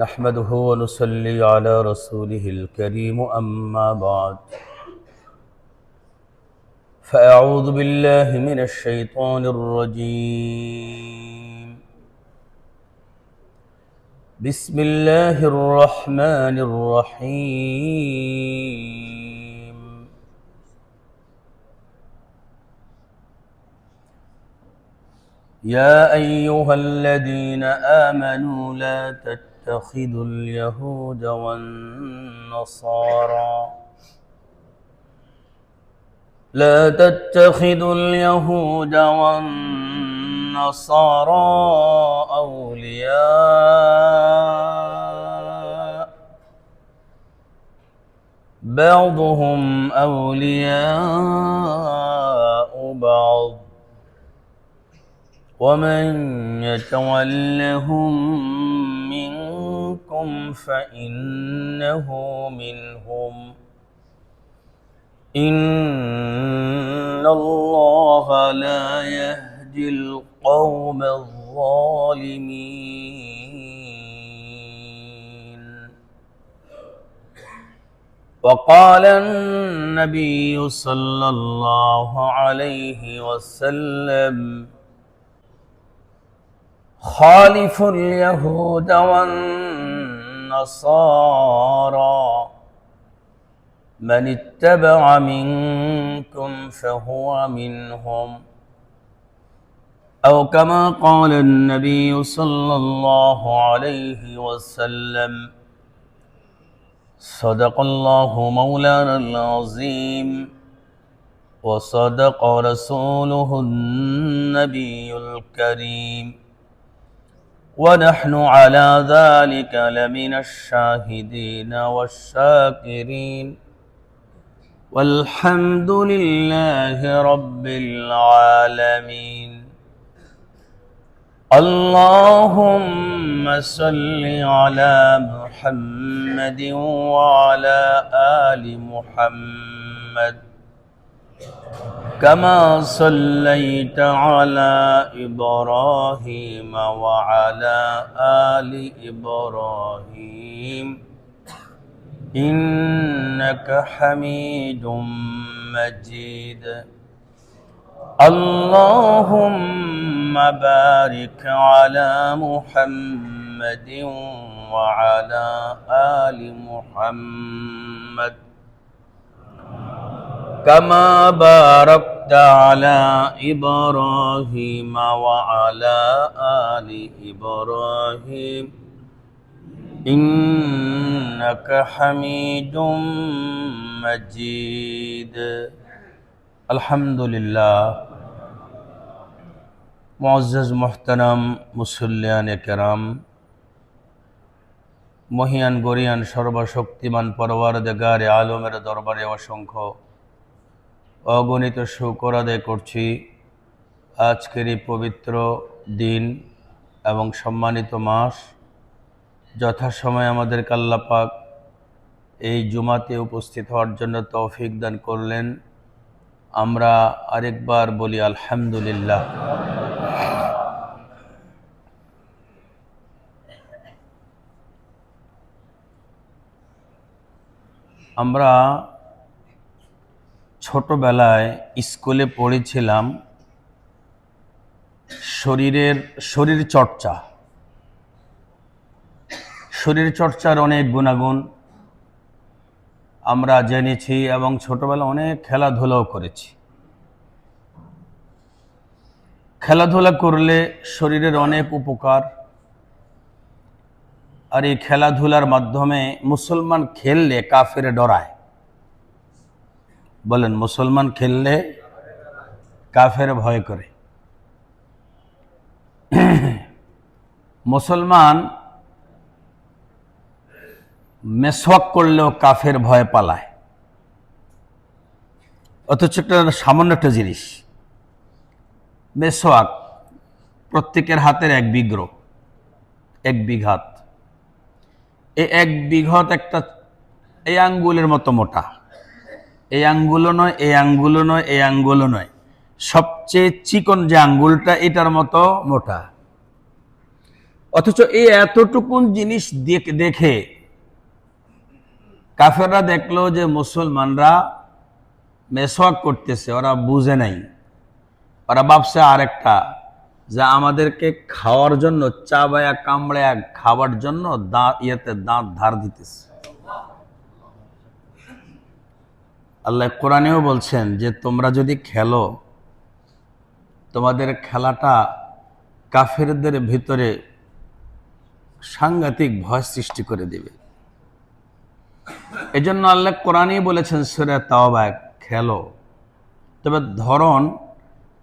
نحمده ونصلي على رسوله الكريم أما بعد فأعوذ بالله من الشيطان الرجيم بسم الله الرحمن الرحيم يا أيها الذين آمنوا لا تتخذوا اليهود والنصارى أولياء بعضهم أولياء بعض ومن يتولهم منكم فإنه منهم إن الله لا يهدي القوم الظالمين. وقال النبي صلى الله عليه وسلم خالف اليهود والنصارى من اتبع منكم فهو منهم أو كما قال النبي صلى الله عليه وسلم صدق الله مولانا العظيم وصدق رسوله النبي الكريم ونحن على ذلك لمن الشاهدين والشاكرين والحمد لله رب العالمين. اللهم صل على محمد وعلى آل محمد كما صليت على إبراهيم وعلى آل إبراهيم إنك حميد مجيد. اللهم بارك على محمد وعلى آل محمد كما باركت على إبراهيم وعلى آل إبراهيم إنك حميد مجيد. الحمد لله. মুআজ্জাজ মুহতারাম মুসল্লিয়ান কেরাম, মহিয়ান গরিয়ান সর্বশক্তিমান পরওয়ারদিগারে আলমের দরবারে অসংখ্য অগণিত শুকর আদায় করছি আজকের এই পবিত্র দিন এবং সম্মানিত মাস যথাসময়ে আমাদেরকে আল্লাহ পাক এই জুমাতে উপস্থিত হওয়ার জন্য তৌফিক দান করলেন। আমরা আরেকবার বলি আলহামদুলিল্লাহ। আমরা ছোটবেলায় স্কুলে পড়েছিলাম শরীর চর্চার অনেক গুণাগুণ আমরা জেনেছি এবং ছোটবেলায় অনেক খেলাধুলাও করেছি। খেলাধুলা করলে শরীরের অনেক উপকার, আর এই খেলাধুলার মাধ্যমে মুসলমান খেললে কাফেরে ডরায়। বলেন, মুসলমান খেললে কাফের ভয় করে। মুসলমান মেসওয়াক করলেও কাফের ভয় পালায়, অথচ একটা সামান্য একটা জিনিস মেসওয়াক, প্রত্যেকের হাতের এক বিঘাত। এই এক বিঘত একটা এই আঙ্গুলের মতো মোটা, এই আঙ্গুলও নয়, এই আঙ্গুলও নয়, এই আঙ্গুলও নয়, সবচেয়ে চিকন যে আঙ্গুলটা এটার মতো মোটা। অথচ এই এতটুকুন জিনিস দেখে কাফেররা দেখলো যে মুসলমানরা মেসওয়াক করতেছে, ওরা বুঝে নাই, ওরা ভাবছে আরেকটা, যে আমাদেরকে খাওয়ার জন্য চাবায়া কামড়ায়া খাওয়ার জন্য দাঁত ধার দিতেছে। আল্লাহ কোরআনেও বলছেন যে তোমরা যদি খেলো, তোমাদের খেলাটা কাফেরদের ভিতরে সাংঘাতিক ভয় সৃষ্টি করে দিবে। এজন্য আল্লাহ কোরআনেই বলেছেন সূরা তাওবা, খেলো, তবে ধরন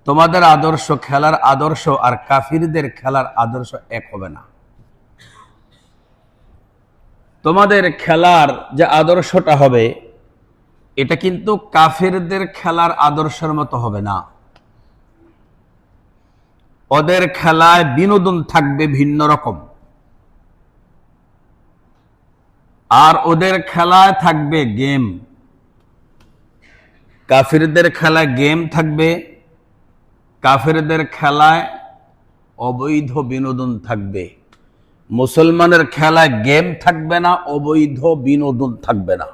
তোমাদের আদর্শ, খেলার আদর্শ আর কাফিরদের খেলার আদর্শ এক হবে না। তোমাদের খেলার যে আদর্শটা হবে এটা কিন্তু কাফিরদের খেলার আদর্শের মতো হবে না। ওদের খেলায় বিনোদন থাকবে ভিন্ন রকম, আর ওদের খেলায় থাকবে গেম। কাফিরদের খেলায় গেম থাকবে, কাফিরদের খেলায় অবৈধ বিনোদন থাকবে। মুসলমানের খেলায় গেম থাকবে না, অবৈধ বিনোদন থাকবে না।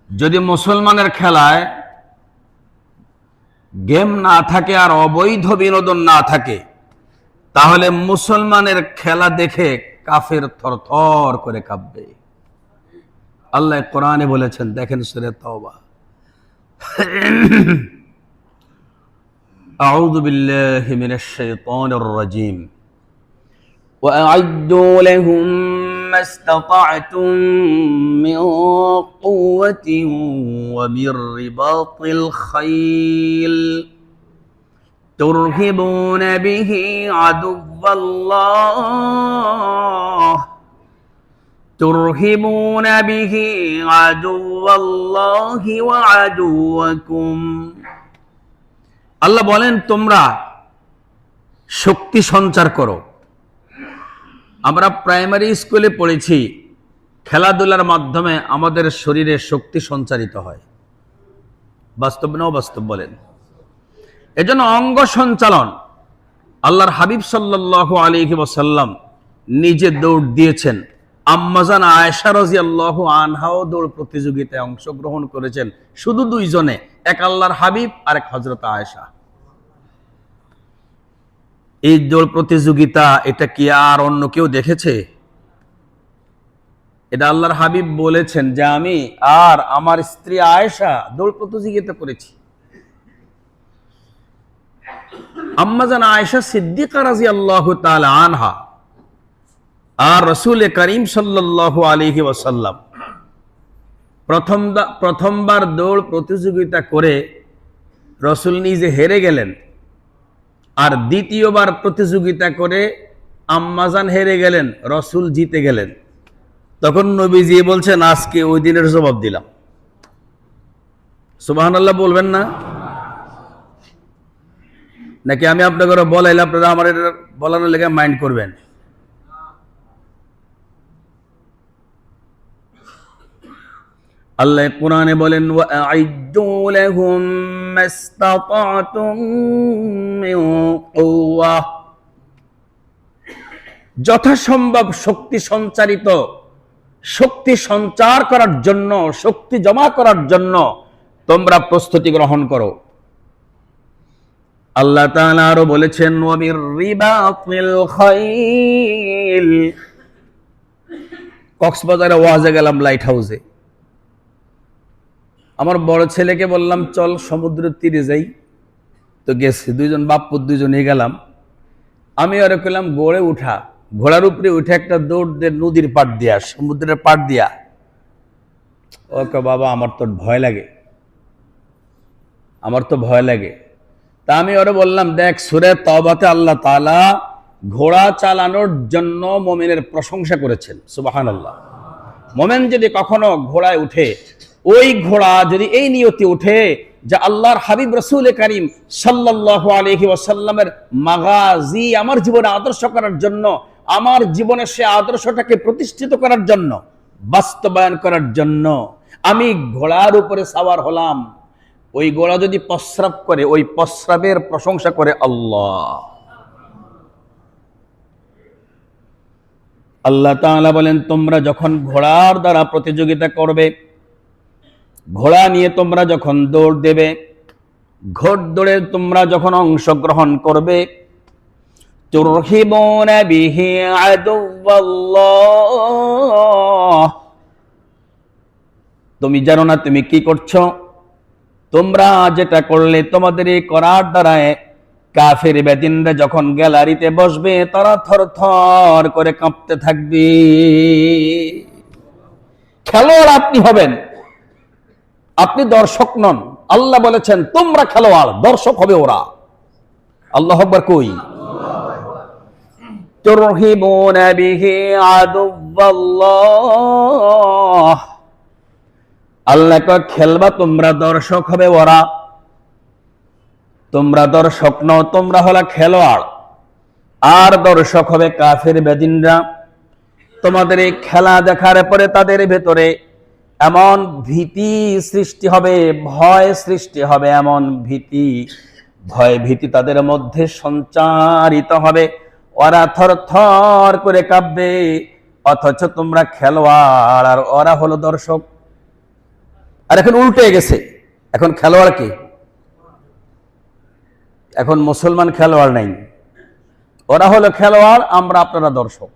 যদি মুসলমানের খেলায় গেম না থাকে আর অবৈধ বিনোদন না থাকে, তাহলে মুসলমানের খেলা দেখে কাফের থরথর করে কাঁপবে। আল্লাহ কোরআনে বলেছেন, দেখেন সূরা তাওবা, আউযু বিল্লাহি মিনাশ শাইতানির রাজীম, ওয়া আ'ইদ্দু লাহুম মাস্তাতা'তুম মিন কুওয়াতিন ওয়া মির রিবাতিল খাইল তুরহিবুনা বিহি আদুওয়াল্লাহ ترهبون به عدو الله وعدوكم। আল্লাহ বলেন তোমরা শক্তি সঞ্চার করো। আমরা প্রাইমারি স্কুলে পড়েছি খেলাধুলার মাধ্যমে আমাদের শরীরে শক্তি সঞ্চারিত হয়। বাস্তব না অবাস্তব বলেন? এজন্য অঙ্গ সঞ্চালন, আল্লাহর হাবিব সাল্লাল্লাহু আলাইহি ওয়াসাল্লাম নিজে দৌড় দিয়েছেন। আম্মাজান আয়েশা রাদিয়াল্লাহু আনহাও দৌড় প্রতিযোগিতায় অংশগ্রহণ করেছেন, শুধু দুইজনে, এক আল্লাহর হাবিব আর এক হযরত আয়েশা। এই দৌড় প্রতিযোগিতা এটা কি আর অন্য কেউ দেখেছে? এটা আল্লাহর হাবিব বলেছেন যে আমি আর আমার স্ত্রী আয়েশা দৌড় প্রতিযোগিতা করেছি। আম্মাজান আয়েশা সিদ্দিকা রাদিয়াল্লাহু তাআলা আনহা আর রাসূল করিম সাল্লাল্লাহু আলাইহি ওয়াসাল্লাম প্রথমবার দৌড় প্রতিযোগিতা করে রাসূল নিজে হেরে গেলেন, আর দ্বিতীয়বার প্রতিযোগিতা করে আম্মাজান হেরে গেলেন, রাসূল জিতে গেলেন। তখন নবীজি বলছেন আজকে ওই দিনের জবাব দিলাম। সুবহানাল্লাহ বলবেন না? নাকি আমি আপনাকে বলাইলে আপনারা আমার এটা বলানোর লেগে মাইন্ড করবেন? আল্লাহ কোরআনে বলেন, ওয়া'আইদ্দু লাহুম মাস্তাতা'তুম মিন কুওয়াহ, যথাসম্ভব শক্তি সঞ্চার করার জন্য, শক্তি জমা করার জন্য তোমরা প্রস্তুতি গ্রহণ করো। আল্লাহ তাআলা আরো বলেছেন, ওয়া মির রিবাতিল খাইল। কক্সবাজারে ওয়াজে গেলাম, লাইট হাউসে। আমার বড় ছেলেকে বললাম চল সমুদ্রের তীরে যাই, তো গেছে, দুইজন বাপ্পুর দুইজনে গেলাম। আমি আর কইলাম গড়ে উঠা, ঘোড়ার উপরে উঠে একটা দৌড় দে নদীর পাড় দিয়া, সমুদ্রের পাড় দিয়া। ওকে বাবা আমার তো ভয় লাগে, তা আমি ওরে বললাম দেখ সূরা তাওবাতে আল্লাহ তাআলা ঘোড়া চালানোর জন্য মুমিনের প্রশংসা করেছেন। সুবহানাল্লাহ। মুমিন যদি কখনো ঘোড়ায় উঠে, ওই ঘোড়া যদি এই নিয়তে উঠে যে আল্লাহর হাবিব রাসূল করিম সাল্লাল্লাহু আলাইহি ওয়াসাল্লামের মাগাজি আমার জীবনে আদর্শ করার জন্য, আমার জীবনে সে আদর্শটাকে প্রতিষ্ঠিত করার জন্য, বাস্তবায়ন করার জন্য আমি ঘোড়ার উপরে সাওয়ার হলাম, ওই ঘোড়া যদি প্রস্রাব করে, ওই প্রস্রাবের প্রশংসা করে আল্লাহ। আল্লাহ তাআলা বলেন, তোমরা যখন ঘোড়ার দ্বারা প্রতিযোগিতা করবে, ঘোড়া নিয়ে তোমরা যখন দৌড় দেবে, ঘোড়দৌড়ে তোমরা যখন অংশগ্রহণ করবে, তুরহিবুনা বিহি আদুওয়াল্লাহ, তুমি জানো না তুমি কি করছো? তোমরা যেটা করলে, তোমাদের এই করার দ্বারায় কাফের বেদিনরা যখন গ্যালারিতে বসবে, তারা থরথর করে কাঁপতে থাকবে। খেলোয়াড় আপনি হবেন, আপনি দর্শক নন। আল্লাহ বলেছেন তোমরা খেলোয়াড়, দর্শক হবে ওরা। আল্লাহু আকবার কই? তুরহিবুনা বিহি আদুওয়াল্লাহ, আল্লাহ কয় খেলবা তোমরা, দর্শক হবে ওরা। তোমরা দর্শক নও, তোমরা হলো খেলোয়াড়, আর দর্শক হবে কাফের বেদিনরা। তোমাদের এই খেলা দেখার পরে তাদের ভেতরে এমন ভীতি সৃষ্টি হবে, ভয় সৃষ্টি হবে, এমন ভীতি, ভয় ভীতি তাদের মধ্যে সঞ্চারিত হবে, ওরা থর থর করে কাঁপবে। অথচ তোমরা খেলোয়াড় আর ওরা হলো দর্শক। আর এখন উল্টে গেছে, এখন খেলোয়াড় কি? এখন মুসলমান খেলোয়াড় নাই, ওরা হলো খেলোয়াড়, আমরা আপনারা দর্শক।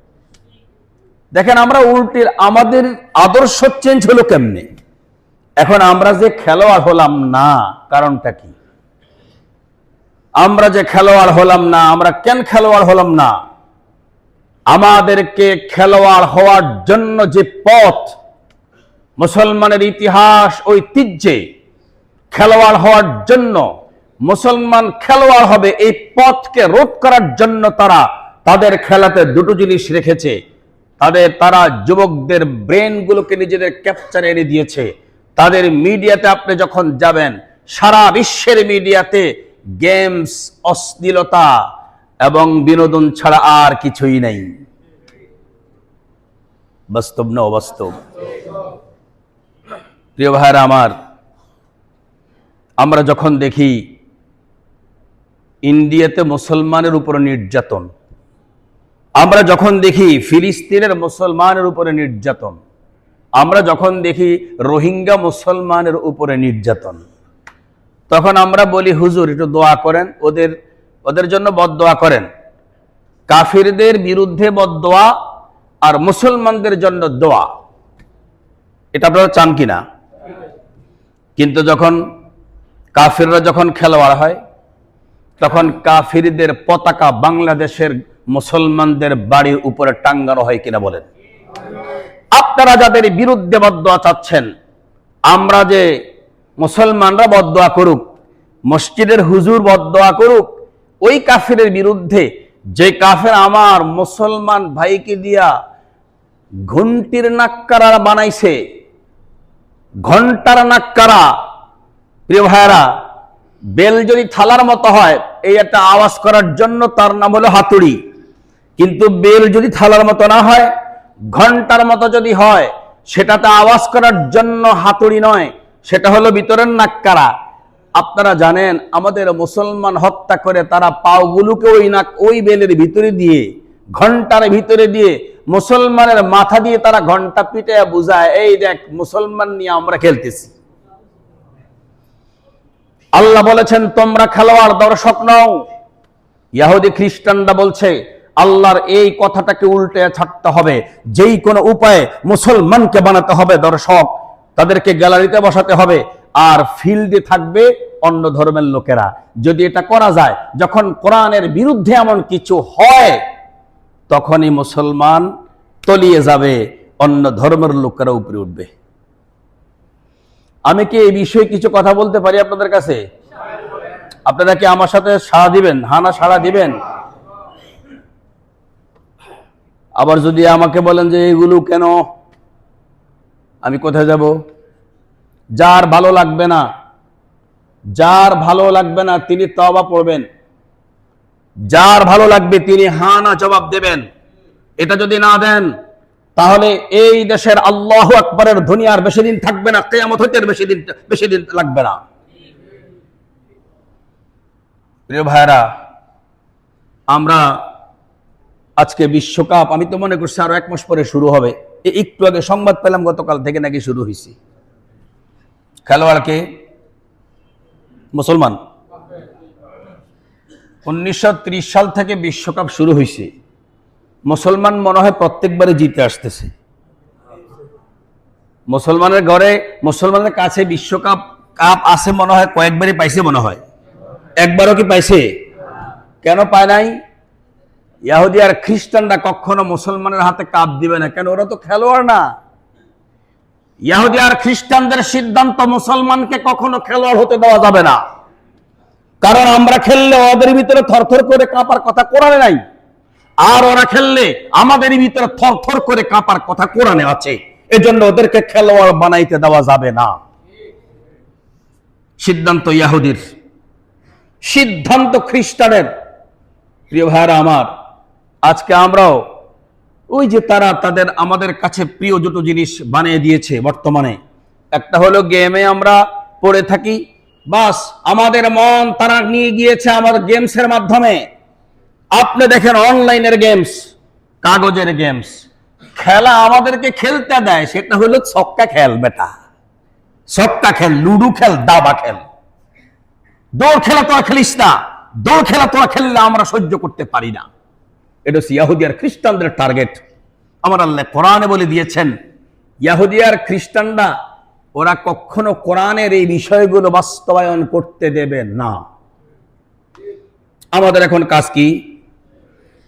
দেখেন আমরা উল্টে, আমাদের আদর্শ চেঞ্জ হলো কেমনে? এখন আমরা যে খেলোয়াড় হলাম না, কারণটা কি? আমরা যে খেলোয়াড় হলাম না, আমরা কেন খেলোয়াড় হলাম না? আমাদেরকে খেলোয়াড় হওয়ার জন্য যে পথ মুসলমানের ইতিহাস ঐতিহ্যে খেলোয়াড় হওয়ার জন্য মুসলমান খেলোয়াড় হবে, এই পথকে রোধ করার জন্য তারা তাদের খেলাতে দুটো জিনিস রেখেছে। তারা যুবকদের ব্রেন গুলোকে নিজেদের ক্যাপচারে এনে দিয়েছে। তাদের মিডিয়াতে আপনি যখন যাবেন, সারা বিশ্বের মিডিয়াতে গেমস, অশ্লীলতা এবং বিনোদন ছাড়া আর কিছুই নেই। বাস্তব না অবাস্তব? প্রিয় ভাইরা আমার, আমরা যখন দেখি ইন্ডিয়াতে মুসলমানের উপরে নির্যাতন, আমরা যখন দেখি ফিলিস্তিনের মুসলমানের উপরে নির্যাতন, আমরা যখন দেখি রোহিঙ্গা মুসলমানের উপরে নির্যাতন, তখন আমরা বলি হুজুর একটু দোয়া করেন, ওদের জন্য বদদোয়া করেন। কাফিরদের বিরুদ্ধে বদদোয়া আর মুসলমানদের জন্য দোয়া, এটা আপনারা চান কিনা? কিন্তু যখন কাফিররা যখন খেলোয়াড় হয়, তখন কাফিরদের পতাকা বাংলাদেশের মুসলমানদের বাড়ির উপরে টাঙ্গানো হয় কিনা বলেন? আপনারা যাদের বিরুদ্ধে বদদোয়া চাচ্ছেন, আমরা যে মুসলমানরা বদদোয়া করুক, মসজিদের হুজুর বদদোয়া করুক, ওই কাফিরের বিরুদ্ধে, যে কাফের আমার মুসলমান ভাইকে দিয়া ঘন্টির নাক্কারা বানাইছে, ঘন্টার নাক্কারা। প্রিয় ভাইরা, বেল যদি থালার মতো হয়, এই একটা আওয়াজ করার জন্য তার নাম হলো হাতুড়ি। কিন্তু বেল যদি থালার মতো না হয়, ঘন্টার মতো যদি হয়, সেটাতে আওয়াজ করার জন্য হাতুড়ি নয়, সেটা হলো ভিতরের নাক্কারা। আপনারা জানেন আমাদের মুসলমান হত্যা করে তারা পাওগুলোকে ওই বেলের ভিতরে দিয়ে, ঘন্টার ভিতরে দিয়ে, মুসলমানের মাথা দিয়ে তারা ঘন্টা পিটে বুঝায়, এই দেখ মুসলমান নিয়ে আমরা খেলতেছি। আল্লাহ বলেছেন তোমরা খেলোয়াড়, দর্শক নও। ইহুদি খ্রিস্টানরা বলছে আল্লাহর এই কথাটাকে উল্টে ছাড়তে হবে, যেই কোনো উপায়ে মুসলমানকে বানাতে হবে দর্শক, তাদেরকে গ্যালারিতে বসাতে হবে, আর ফিল্ডে থাকবে অন্য ধর্মের লোকেরা। যদি এটা করা যায়, যখন কোরআনের বিরুদ্ধে এমন কিছু হয়, তখনই মুসলমান তলিয়ে যাবে, অন্য ধর্মের লোকেরা উপরে উঠবে। আমি কি এই বিষয়ে কিছু কথা বলতে পারি আপনাদের কাছে? আপনারা কি আমার সাথে সাড়া দিবেন? হানা সাড়া দিবেন? আবার যদি আমাকে বলেন যে এগুলো কেন, আমি কোথায় যাব? যার ভালো লাগবে না, যার ভালো লাগবে না তিনি তওবা পড়বেন, যার ভালো লাগবে তিনি হানা জবাব দেবেন। এটা যদি না দেন, তাহলে এই দেশের আল্লাহু আকবারের ধ্বনি আর বেশি দিন থাকবে না, কিয়ামত হতে বেশি দিন লাগবে না। প্রিয় ভাইরা, আমরা আজকে বিশ্বকাপ আমি তো মনে করছি আরো 1 মাস পরে শুরু হবে। একটু আগে সংবাদ পেলাম গতকাল থেকে নাকি শুরু হয়েছে। খেলোয়াড়কে মুসলমান। 1930 সাল থেকে বিশ্বকাপ শুরু হয়েছে, মুসলমান মনে হয় প্রত্যেকবারে জিতে আসতেছে। মুসলমানের ঘরে, মুসলমানের কাছে বিশ্বকাপ কাপ আছে মনে হয় কয়েকবারই পাইছে, মনে হয় একবারও কি পাইছে? কেন পায় নাই? ইহুদি আর খ্রিস্টানরা কখনো মুসলমানের হাতে কাপ দিবে না। কেন? ওরা তো খেলোয়াড় না। ইহুদি আর খ্রিস্টানদের সিদ্ধান্ত, মুসলমানকে কখনো খেলোয়াড় হতে দেওয়া যাবে না। কারণ আমরা খেললে ওদের ভিতরে থরথর করে কাঁপার কথা কোরআনে নাই, আর ওরা খেললে আমাদের ভিতরে থরথর করে কাঁপার কথা কোরআনে আছে। এজন্য ওদেরকে খেলোয়াড় বানাইতে দেওয়া যাবে না। সিদ্ধান্ত ইহুদির, সিদ্ধান্ত খ্রিস্টানের। প্রিয় ভাইরা আমার, আজকে আমরাও ওই যে তারা তাদের আমাদের কাছে প্রিয় দুটো জিনিস বানিয়ে দিয়েছে বর্তমানে। একটা হলো গেমে আমরা পড়ে থাকি, বাস আমাদের মন তারা নিয়ে গিয়েছে আমাদের গেমসের মাধ্যমে। আপনি দেখেন অনলাইনের গেমস, কাগজের গেমস, খেলা আমাদেরকে খেলতে দেয়, সেটা হলো ছক্কা খেল। বেটা ছক্কা খেল, লুডু খেল, দাবা খেল। দৌড় খেলা তোরা খেলিস না, দৌড় খেলা তোরা খেললে আমরা সহ্য করতে পারি না। এটা হচ্ছে ইহুদি আর খ্রিস্টানদের টার্গেট। আমার আল্লাহ কোরআনে বলে দিয়েছেন, ইহুদি আর খ্রিস্টানরা ওরা কখনো কোরআনের এই বিষয়গুলো বাস্তবায়ন করতে দেবে না। আমাদের এখন কাজ কি?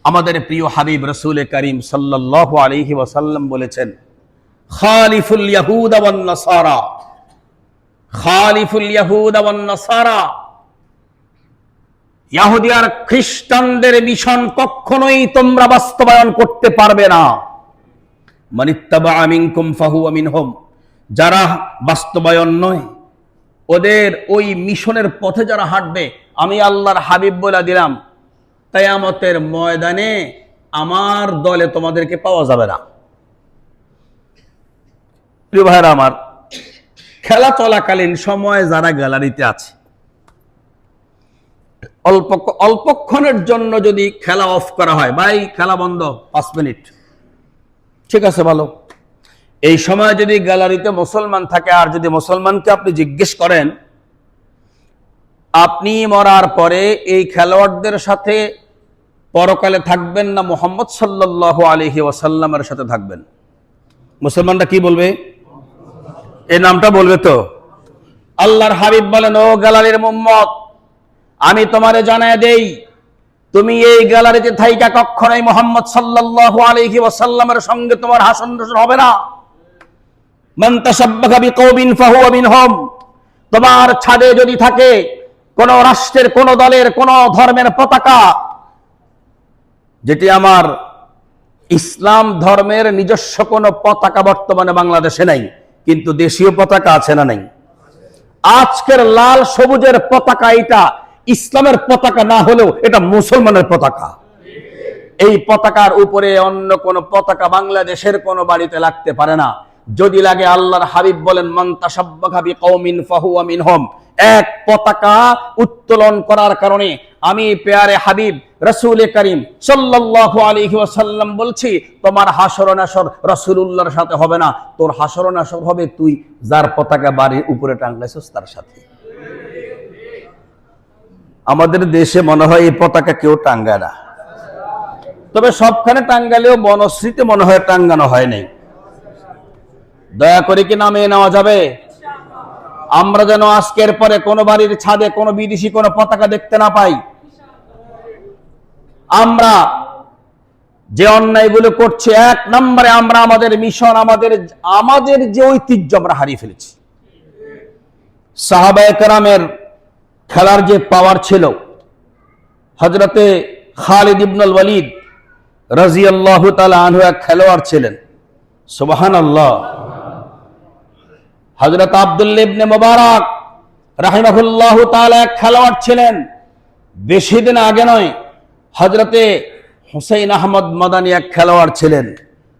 আমাদের প্রিয় হাবিব রাসূল করিম সাল্লাল্লাহু আলাইহি ওয়াসাল্লাম বলেছেন, খালিফুল ইয়াহুদ ওয়ান নাসারা, খালিফুল ইয়াহুদ ওয়ান নাসারা। ইহুদি আর খ্রিস্টানদের মিশন কখনোই তোমরা বাস্তবায়ন করতে পারবে না। মানিত্তাবা মিনকুম ফাহুয়া মিনহুম, যারা বাস্তবায়ন নয়, ওদের ওই মিশনের পথে যারা হাঁটবে, আমি আল্লাহর হাবিব বলে দিলাম, কিয়ামতের ময়দানে আমার দলে তোমাদেরকে পাওয়া যাবে না। প্রিয় ভাইরা আমার, খেলা চলাকালীন সময় যারা গ্যালারিতে আছে, অল্পক্ষণের জন্য যদি খেলা অফ করা হয়, ভাই খেলা বন্ধ 5 মিনিট, ঠিক আছে ভালো। এই সময় যদি গ্যালারিতে মুসলমান থাকে, আর যদি মুসলমানকে আপনি জিজ্ঞেস করেন আপনি মরার পরে এই খেলোয়াড়দের সাথে পরকালে থাকবেন না মুহাম্মদ সাল্লাল্লাহু আলাইহি ওয়াসাল্লামের সাথে থাকবেন, মুসলমানরা কি বলবে? এই নামটা বলবে তো। আল্লাহর হাবিব বলেন, ও গ্যালারির উম্মত, আমি তোমারে জানায় দেই, তুমি এই গ্যালারিতে থাইকা কখনোই মুহাম্মদ সাল্লাল্লাহু আলাইহি ওয়াসাল্লামের সঙ্গে তোমার হাসন রসন হবে না। মান তাশাব্বাহা বিকওমিন ফাহুয়া মিনহুম। তোমার ছাদে যদি থাকে কোন রাষ্ট্রের, কোন দলের, কোন ধর্মের পতাকা, যেটি আমার ইসলাম ধর্মের নিজস্ব কোন পতাকা বর্তমানে বাংলাদেশে নাই, কিন্তু দেশীয় পতাকা আছে না নাই? আজকের লাল সবুজের পতাকা এটা ইসলামের পতাকা না হলেও এটা মুসলমানের পতাকা। এই পতাকার উপরে অন্য কোন পতাকা বাংলাদেশের কোন বাড়িতে লাগতে পারে না। যদি লাগে, আল্লাহর হাবিব বলেন, মান তাশাব্বাহা বিকওমিন ফাহুয়া মিনহুম। এক পতাকা উত্তোলন করার কারণে আমি পেয়ারে হাবিব রাসূল করিম সাল্লাল্লাহু আলাইহি ওয়াসাল্লাম বলছি, তোমার হাসর ও নাসর রাসূলুল্লাহর সাথে হবে না, তোর হাসর ও নাসর হবে তুই যার পতাকা বাড়ির উপরে টাঙাইছিস তার সাথে। আমাদের দেশে মনে হয় এই পতাকা কেউ টাঙ্গায় না, তবে সবখানে টাঙ্গালেও বনশ্রীতে মনে হয় টাঙ্গানো হয় নাই। দয়া করে কি নামিয়ে নেওয়া যাবে? আমরা যেন আজকের পরে কোন বাড়ির ছাদে কোন বিদেশি কোন পতাকা দেখতে না পাই। আমরা যে অন্যায়গুলো করছি, 1 নম্বরে আমরা আমাদের মিশন, আমাদের যে ঐতিহ্য আমরা হারিয়ে ফেলেছি। সাহাবায়ে কেরামের খেলার যে পাওয়ার ছিল, হযরতে খালিদ ইবনুল ওয়ালিদ রাদিয়াল্লাহু তাআলা আনহু এক খেলোয়াড় ছিলেন, সুবহানাল্লাহ। হযরত আব্দুল্লাহ ইবনে মুবারক রাহিমাহুল্লাহু তাআলা এক খেলোয়াড় ছিলেন। বেশি দিন আগে নয়, হযরতে হুসাইন আহমদ মাদানী এক খেলোয়াড় ছিলেন,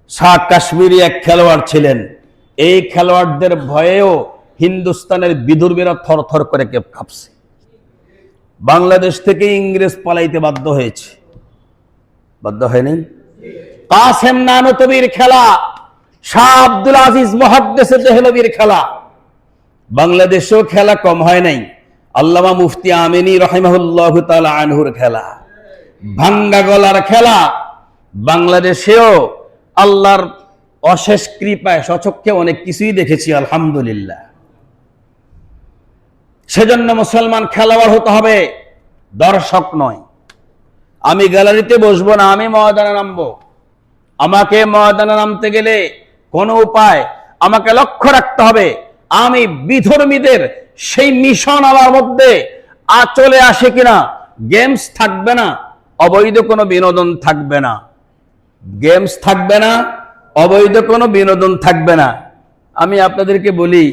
শাহ কাশ্মীরি এক খেলোয়াড় ছিলেন। এই খেলোয়াড়দের ভয়েও হিন্দুস্তানের বিদুর্বীরা থরথর করে কাঁপছে। বাংলাদেশ থেকে ইংরেজ পালাইতে বাধ্য হয়েছে, বাধ্য হয়নি? কাসেম নানতবির খেলা, শাহ আব্দুল আজিজ মুহাদ্দিস দেহলভির খেলা। বাংলাদেশেও খেলা কম হয় নাই। আল্লামা মুফতি আমিনী রাহিমাহুল্লাহু তাআলা আনহুর খেলা, ভাঙ্গা গলার খেলা। বাংলাদেশেও আল্লাহর অশেষ কৃপায় সচক্ষে অনেক কিছুই দেখেছি, আলহামদুলিল্লাহ। সেজন্য মুসলমান খেলোয়াড় হতে হবে, দর্শক নয়। আমি গ্যালারিতে বসবো না, আমি ময়দানে নামবো। আমাকে ময়দানে নামতে গেলে কোনো উপায় আমাকে লক্ষ্য রাখতে হবে, আমি বিধর্মীদের সেই মিশন আমার মধ্যে চলে আসে কিনা। গেমস থাকবে না, অবৈধ কোনো বিনোদন থাকবে না। গেমস থাকবে না, অবৈধ কোনো বিনোদন থাকবে না। আমি আপনাদেরকে বলি,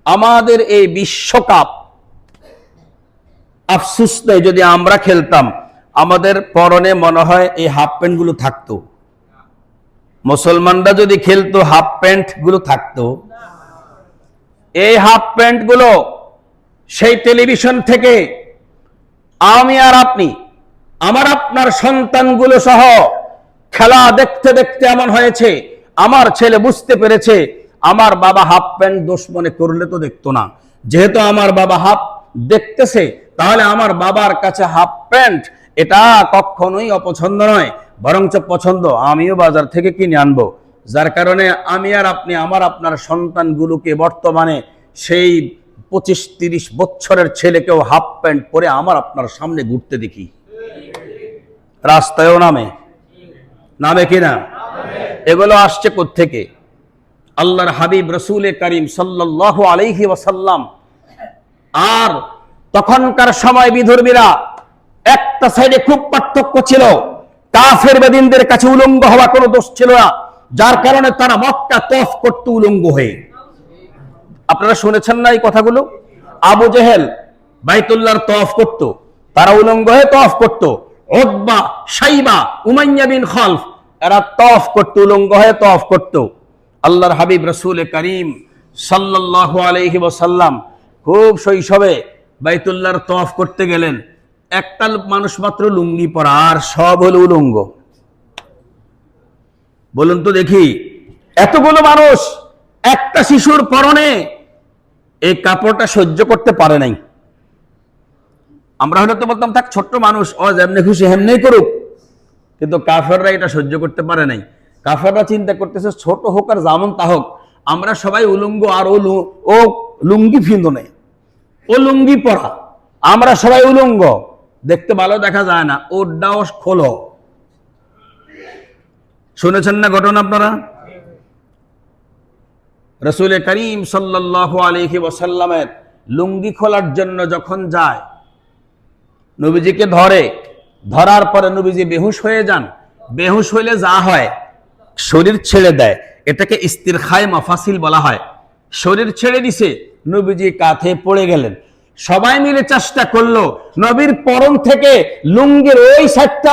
আমাদের এই বিশ্বকাপ আফসোস নেই, যদি আমরা খেলতাম আমাদের পরনে মনে হয় এই হাফ প্যান্ট গুলো থাকতো। মুসলমানরা যদি খেলতো হাফ প্যান্ট গুলো থাকতো। এই হাফ প্যান্ট গুলো সেই টেলিভিশন থেকে আমি আর আপনি, আমার আপনার সন্তানগুলো সহ খেলা দেখতে দেখতে এমন হয়েছে, আমার ছেলে বুঝতে পেরেছে আমার বাবা হাফ প্যান্ট দোষ মনে করলে তো দেখতো না। যেহেতু আমার বাবা হাফ দেখতেছে, তাহলে আমার বাবার কাছে হাফ প্যান্ট এটা কখনোই অপছন্দ নয়, বরঞ্চ পছন্দ। আমিও বাজার থেকে কিনে আনবো। যার কারণে আমি আর আপনি আমার আপনার সন্তানগুলোকে বর্তমানে সেই 25-30 বছরের ছেলেকেও হাফ প্যান্ট পরে আমার আপনার সামনে ঘুরতে দেখি। রাস্তায়ও নামে কিনা? এগুলো আসছে কোত্থেকে? আল্লাহর হাবিব রসুলে করিম সাল্লাল্লাহু আলাইহি ওয়াসাল্লাম আর তখনকার সময় বিধর্মীরা একটা সাইডে খুব পার্থক্য ছিল। কাফের বেদিনদের কাছে উলঙ্গ হওয়া কোনো দোষ ছিল না, যার কারণে তারা মক্কা তওয়াফ করত উলঙ্গ হয়ে। আপনারা শুনেছেন না এই কথাগুলো? আবু জেহেল বাইতুল্লাহর তওয়াফ করত, তারা উলঙ্গ হয়ে তওয়াফ করত। উতবা, শাইবা, উমাইয়া বিন খালফ এরা তওয়াফ করত, উলঙ্গ হয়ে তওয়াফ করত। আল্লাহর হাবিব রাসূল করিম সাল্লাল্লাহু আলাইহি ওয়াসাল্লাম খুব শৈশবে বাইতুল্লাহর তওয়াফ করতে গেলেন। একটা মানুষ মাত্র লুঙ্গি পরা, আর সব হলো উলঙ্গ। বলুন তো দেখি, এতগুলো মানুষ একটা শিশুর পরনে এই কাপড়টা সহ্য করতে পারে নাই। আমরা হলে তো বলতাম থাক, ছোট্ট মানুষ, ও যেমনি খুশি হেমনি করুক। কিন্তু কাফেররা এটা সহ্য করতে পারে নাই। কাফেররা চিন্তা করতেছে, ছোট হোক আর যেমন তা হোক, আমরা সবাই উলঙ্গ, আর ও লুঙ্গি ফিন্দো নেই, ও লুঙ্গি পরা, আমরা সবাই উলঙ্গ, দেখতে ভালো দেখা যায় না, ওটাও খোলো। শুনেছেন না ঘটনা আপনারা? রাসূল করিম সাল্লাল্লাহু আলাইহি ওয়াসাল্লামের লুঙ্গি খোলার জন্য যখন যায়, নবীজিকে ধরার পরে নবীজি বেহুশ হয়ে যান। বেহুশ হইলে যা হয়, শরীর ছেড়ে দেয়, এটাকে ইস্তিরখায়ে মাফাসিল বলা হয়। শরীর ছেড়ে দিছে, নবীজি কাঁধে পড়ে গেলেন। সবাই মিলে চেষ্টা করলো, নবীর পরন থেকে লুঙ্গির ওই সাইডটা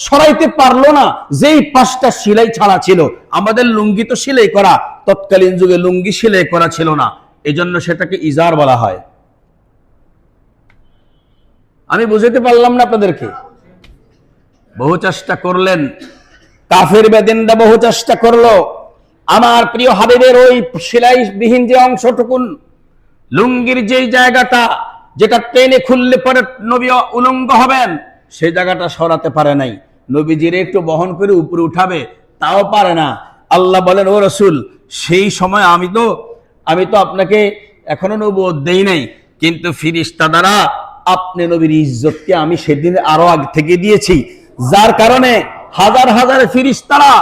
সরাইতে পারলো না, যেই পাশটা সেলাই ছাড়া ছিল। আমাদের লুঙ্গি তো সেলাই করা, তৎকালীন যুগে লুঙ্গি সেলাই করা ছিল না, এজন্য সেটাকে ইজার বলা হয়। আমি বুঝাতে পারলাম না আপনাদেরকে? বহু চেষ্টা করলেন, কাফের বেদিনরা বহু চেষ্টা করলো। আমার প্রিয় হাবিবের ওই সেলাইবিহীন যে অংশটুকুন, লুঙ্গির যেই জায়গাটা যেটা টেনে খুললে পরে নবী উলঙ্গ হবেন, সেই জায়গাটা সরাতে পারে নাই। নবীজির একটু বহন করে উপরে উঠাবে, তাও পারে না। আল্লাহ বলেন, ও রাসূল, সেই সময় আমি তো আপনাকে এখনো নবুয়ত দেই নাই, কিন্তু ফেরেশতা দ্বারা আপনি নবীর ইজ্জতকে আমি সেদিন আরো আগে থেকে দিয়েছি, যার কারণে হাজার হাজার ফেরেশতারা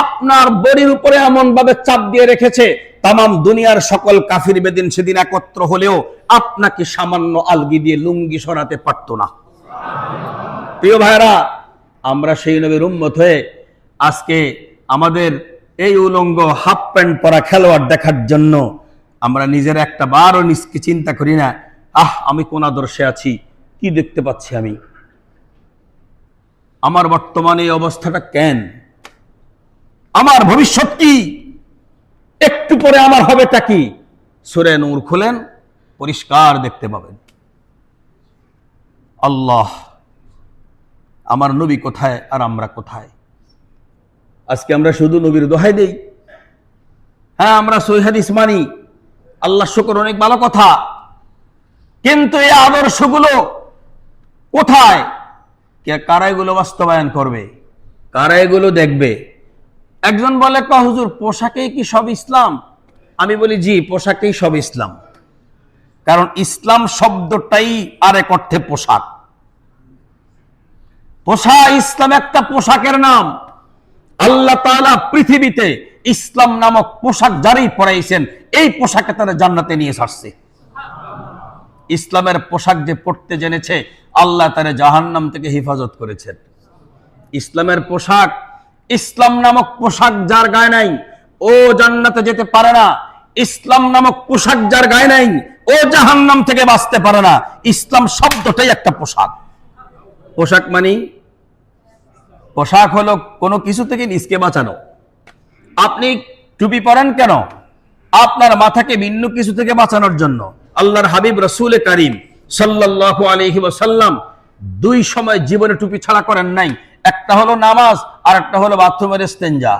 আপনার বডির উপরে এমন ভাবে চাপ দিয়ে রেখেছে, তামাম দুনিয়ার সকল কাফির বেদিন সেদিন একত্র হলেও আপনাকে সামান্য আলগি দিয়ে লুঙ্গি সরাতে পারত না। প্রিয় ভাইরা, আমরা সেই নবীর উম্মত হয়ে আজকে আমাদের এই উলঙ্গ হাফ প্যান্ট পরা খেলোয়াড় দেখার জন্য আমরা নিজের একটা বারও নিজকে চিন্তা করি না, আমি কোন আদর্শে আছি, কি দেখতে পাচ্ছি আমি, আমার বর্তমানে এই অবস্থাটা কেন, আমার ভবিষ্যৎ কি, একটু পরে আমার হবেটা কি? সূরা নূর খুলেন, পরিষ্কার দেখতে পাবেন। আল্লাহ, আমার নবী কোথায় আর আমরা কোথায়? আজকে আমরা শুধু নবীর দোহাই দেই। হ্যাঁ, আমরা সহিহ হাদিস মানি, আল্লাহ শুকর, অনেক ভালো কথা, কিন্তু এই আদর্শগুলো কোথায়? কারা এগুলো বাস্তবায়ন করবে? কারা এগুলো দেখবে? একজন বলে, হুজুর পোশাকেই কি সব ইসলাম? আমি বলি, জি, পোশাকেই সব ইসলাম। কারণ ইসলাম শব্দটাই আরেক অর্থে পোশাক। ইসলাম একটা পোশাকের নাম। আল্লাহ তাআলা পৃথিবীতে ইসলাম নামক পোশাক জারি পরাইছেন, এই পোশাকে তারা জান্নাতে নিয়ে আসছে। ইসলামের পোশাক যে পড়তে জেনেছে, আল্লাহ তারা জাহান্নাম থেকে হেফাজত করেছেন। ইসলামের পোশাক, ইসলাম নামক পোশাক যার গায়ে নাই, ও জান্নাতে যেতে পারে না। ইসলাম নামক পোশাক যার গায়ে নাই, ও জাহান্নাম থেকে বাঁচতে পারে না। ইসলাম শব্দটাই একটা পোশাক। পোশাক মানে, পোশাক হলো কোনো কিছু থেকে নিজকে বাঁচানো। আপনি টুপি পরেন কেন? আপনার মাথাকে ভিন্ন কিছু থেকে বাঁচানোর জন্য। আল্লাহর হাবিব রাসূল কারীম সাল্লাল্লাহু আলাইহি ওয়াসাল্লাম দুই সময় জীবনে টুপি ছাড়া করেন নাই। একটা হলো নামাজ, আর একটা হলো বাথরুমের ইস্তেঞ্জা।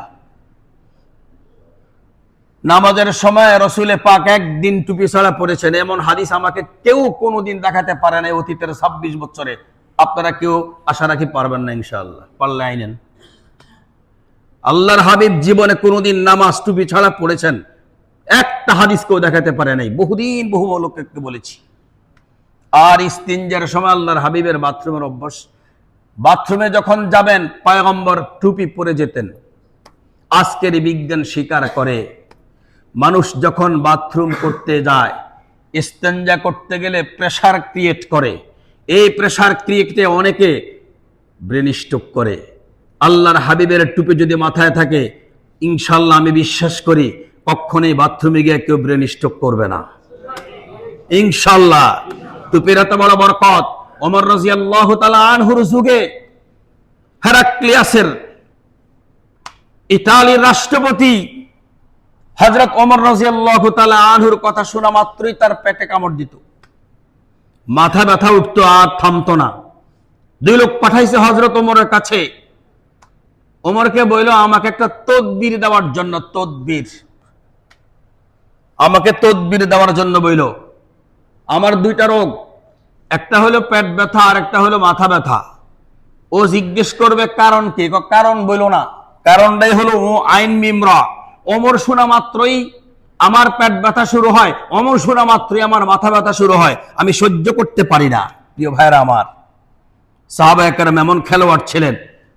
নামাজের সময় রাসূল পাক একদিন টুপি ছাড়া পড়েছেন, এমন হাদিস আমাকে কেউ কোনোদিন দেখাতে পারে না অতীতের 26 বছরে। আপনারা কেউ আশা রাখি পারবেন না, ইনশাআল্লাহ। পারলে আইনেন। আল্লাহর হাবিব জীবনে কোনোদিন নামাজ টুপি ছাড়া পড়েছেন, একটা হাদিস কেউ দেখাতে পারে নাই। বহুদিন বহু লোককে বলেছি। আর ইস্তিনজার সময় আল্লাহর হাবিবের বাথরুমের অভ্যাস। বাথরুমে যখন যাবেন, পয়গম্বর টুপি পরে যেতেন। আজকের বিজ্ঞান স্বীকার করে, মানুষ যখন বাথরুম করতে যায়, ইস্তেঞ্জা করতে গেলে প্রেসার ক্রিয়েট করে। এই প্রেসার ক্রিয়েটে অনেকে ব্রেন স্ট্রোক করে। আল্লাহর হাবিবের টুপি যদি মাথায় থাকে, ইনশাআল্লাহ আমি বিশ্বাস করি কখনোই বাথরুমে গিয়ে কেউ ব্রেন স্ট্রোক করবে না, ইনশাআল্লাহ। টুপির এত বড় বরকত। ওমর রাদিয়াল্লাহু তাআলা আনহুর যুগে হেরাক্লিয়াসের ইতালির রাষ্ট্রপতি হযরত ওমর রাদিয়াল্লাহু তাআলা আনহুর কথা শোনা মাত্রই তার পেটে কামড় দিত, মাথা ব্যথা উঠতো, আর থামতো না। দুই লোক পাঠাইছে হযরত ওমরের কাছে। ওমরকে বলল, আমাকে একটা তদবির দেওয়ার জন্য। তদবির, আমাকে তদবির দেওয়ার জন্য বলল। আমার দুইটা রোগ, একটা হলো পেট ব্যথা, আর একটা হলো মাথা ব্যথা। ও জিজ্ঞেস করবে কারণ কি? কারণ বলল না, কারণটাই হলো ও আইন মিমরা। ওমর শোনা মাত্রই আমার পেট ব্যথা শুরু হয়, ওমর শোনা মাত্রই আমার মাথা ব্যথা শুরু হয়। আমি সহ্য করতে পারি না। প্রিয় ভাইরা আমার, সাহাবায়ে কেরাম এমন খেলোয়াড় ছিলেন,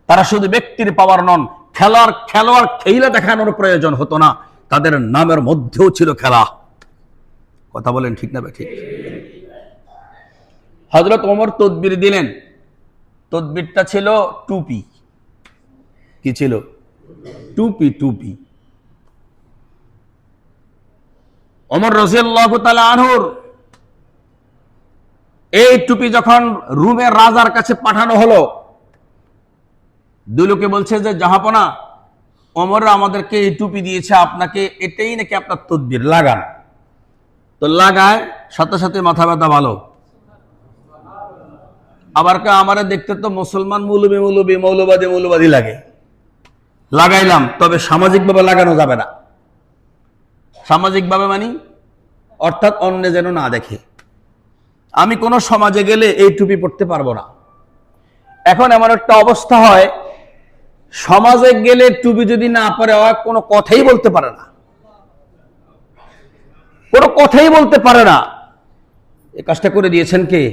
তারা শুধু ব্যক্তির পাওয়ার নন, খেলোয়াড় খেলা দেখানোর প্রয়োজন হতো না, তাদের নামের মধ্যেও ছিল খেলা। কথা বলেন ঠিক না ঠিক? হযরত ওমর তদবির দিলেন। তদবিরটা ছিল টুপি। কি ছিল? টুপি। টুপি। ওমর রাদিয়াল্লাহু তাআলা আনহুর এই টুপি যখন রুমের রাজার কাছে পাঠানো হলো, দুই লোকে বলছে যে জাহাপনা, ওমর আমাদেরকে এই টুপি দিয়েছে, আপনাকে এটাই নাকি আপনার তদবির, লাগান। তো লাগায়, সাথে সাথে মাথা ব্যথা ভালো। আবার আমারে দেখতে তো মুসলমান মৌলবাদী লাগে। লাগাইলাম, তবে সামাজিকভাবে লাগানো যাবে না। সামাজিকভাবে মানি অর্থাৎ অন্য যেন না দেখে। আমি কোন সমাজে গেলে এই টুপি পড়তে পারবো না। এখন এমন একটা অবস্থা হয়, সমাজে গেলে টুপি যদি না পরে, কোনো কথাই বলতে পারে না, কোনো কথাই বলতে পারে না। এই কাজটা করে দিয়েছেন কে?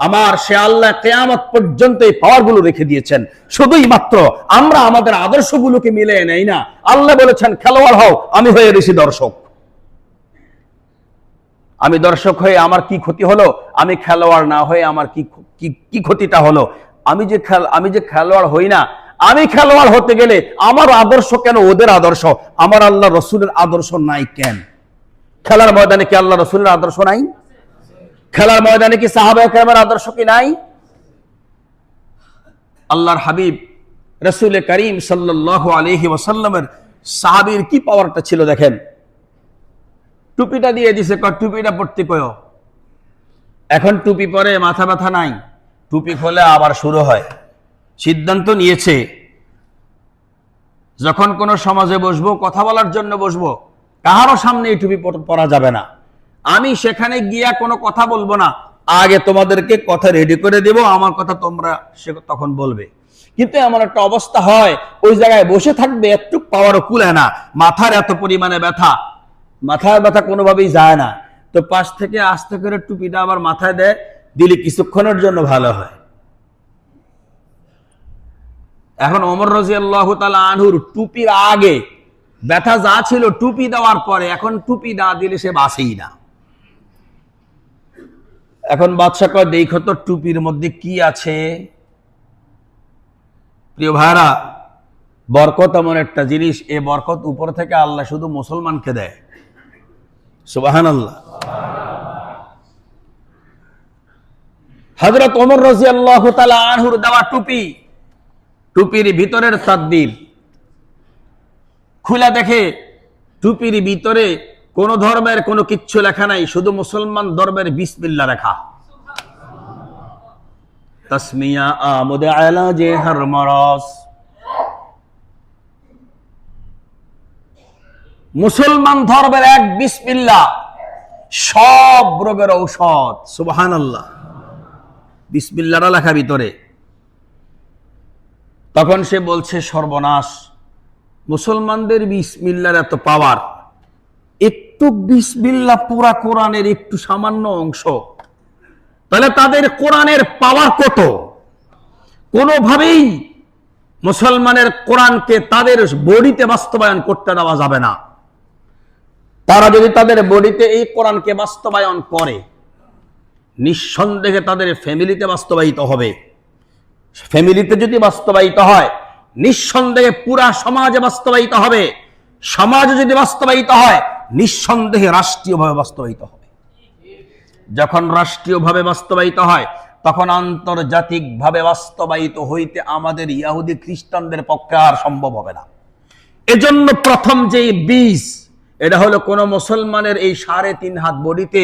আমার সে আল্লাহ কিয়ামত পর্যন্ত এই পাওয়ারগুলো রেখে দিয়েছেন। শুধুই মাত্র আমরা আমাদের আদর্শগুলোকে মিলিয়ে নেই না। আল্লাহ বলেছেন খেলোয়াড় হও, আমি হয়ে গেছি দর্শক। আমি দর্শক হয়ে আমার কি ক্ষতি হলো? আমি খেলোয়াড় না হয়ে আমার কি ক্ষতিটা হলো? আমি যে খেলোয়াড় হই না, আমি খেলোয়াড় হতে গেলে আমার আদর্শ কেন ওদের আদর্শ? আমার আল্লাহ রসুলের আদর্শ নাই কেন? খেলার ময়দানে কি আল্লাহ রসুলের আদর্শ নাই? খেলার ময়দানে কি সাহাবায়ে কেরামের আদর্শ কি নাই? আল্লাহর হাবিব রাসূল করিম সাল্লাল্লাহু আলাইহি ওয়াসাল্লামের সাহাবীর কি পাওয়ারটা ছিল দেখেন। টুপিটা দিয়ে দিছে, টুপিটা পড়তে কয়। এখন টুপি পরে মাথা ব্যথা নাই, টুপি খোলে আবার শুরু হয়। সিদ্ধান্ত নিয়েছে যখন কোনো সমাজে বসবো, কথা বলার জন্য বসবো, কাহারও সামনে এই টুপি পরা যাবে না। আমি সেখানে গিয়া কোনো কথা বলবো না, আগে তোমাদেরকে কথা রেডি করে দেব, আমার কথা তোমরা তখন বলবে। কিন্তু এমন একটা অবস্থা হয়, ওই জায়গায় বসে থাকবে, একটু পাওয়ারও কুলায় না, মাথার এত পরিমাণে ব্যথা, মাথার ব্যথা কোনোভাবেই যায় না, তো পাশ থেকে আস্তে করে টুপিটা আবার মাথায় দেয়, দিলে কিছুক্ষণের জন্য ভালো হয়। এখন ওমর রাদিয়াল্লাহু তাআলা আনহুর টুপির আগে ব্যথা যা ছিল, টুপি দেওয়ার পরে এখন টুপি না দিলে সে বাঁচেই না। এখন বাদশা কয়, দেখো তো টুপির মধ্যে কি আছে। প্রিয় ভাইরা, বরকত এমন একটা জিনিস, এ বরকত উপর থেকে আল্লাহ শুধু মুসলমানকে দেয়। সুবহানাল্লাহ। হযরত ওমর রাদিয়াল্লাহু তাআলা আনহুর দেওয়া টুপি, টুপির ভিতরের তাদবীর খুলে দেখে, টুপির ভিতরে কোন ধর্মের কোনো কিচ্ছু লেখা নাই, শুধু মুসলমান ধর্মের বিসমিল্লাহ লেখা। তাসমিয়া আমুদ আলা জেহার মারাস, মুসলমান ধর্মের এক বিসমিল্লাহ সব রোগের ঔষধ। সুবহানাল্লাহ। বিসমিল্লাহটা লেখা ভিতরে। তখন সে বলছে, সর্বনাশ, মুসলমানদের বিসমিল্লাহর এত পাওয়ার, একটু বিসমিল্লাহ পুরা কোরআনের একটু সামান্য অংশ, তাহলে তাদের কোরআনের পাওয়ার কত? কোনোভাবেই মুসলমানের কোরআনকে তাদের বডিতে বাস্তবায়ন করতে দেওয়া যাবে না। তারা যদি তাদের বডিতে এই কোরআনকে বাস্তবায়ন করে, নিঃসন্দেহে তাদের ফ্যামিলিতে বাস্তবায়িত হবে। ফ্যামিলিতে যদি বাস্তবায়িত হয়, নিঃসন্দেহে পুরা সমাজে বাস্তবায়িত হবে। সমাজে যদি বাস্তবায়িত হয়, নিঃসন্দেহে রাষ্ট্রীয়ভাবে বাস্তবায়িত হবে। যখন রাষ্ট্রীয়ভাবে বাস্তবায়িত হয়, তখন আন্তর্জাতিকভাবে বাস্তবায়িত হইতে আমাদের ইহুদি খ্রিস্টানদের পক্ষে আর সম্ভব হবে না। এজন্য প্রথম যে বীজ, এটা হলো কোন মুসলমানের এই 3.5 হাত বডিতে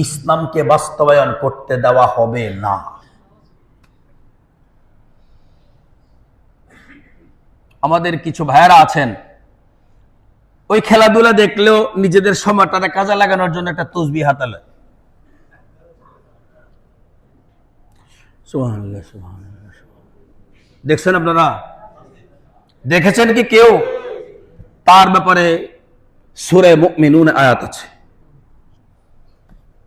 ইসলামকে বাস্তবায়ন করতে দেওয়া হবে না। আমাদের কিছু ভাইয়েরা আছেন, ওই খেলাধুলা দেখলেও নিজেদের সময়টাকে কাজে লাগানোর জন্য একটা তসবিহ হাতে লয়। সুবহানাল্লাহ, সুবহানাল্লাহ। দেখছেন আপনারা? দেখেছেন কি কেউ? তার ব্যাপারে সূরা মুমিনুন আয়াত আছে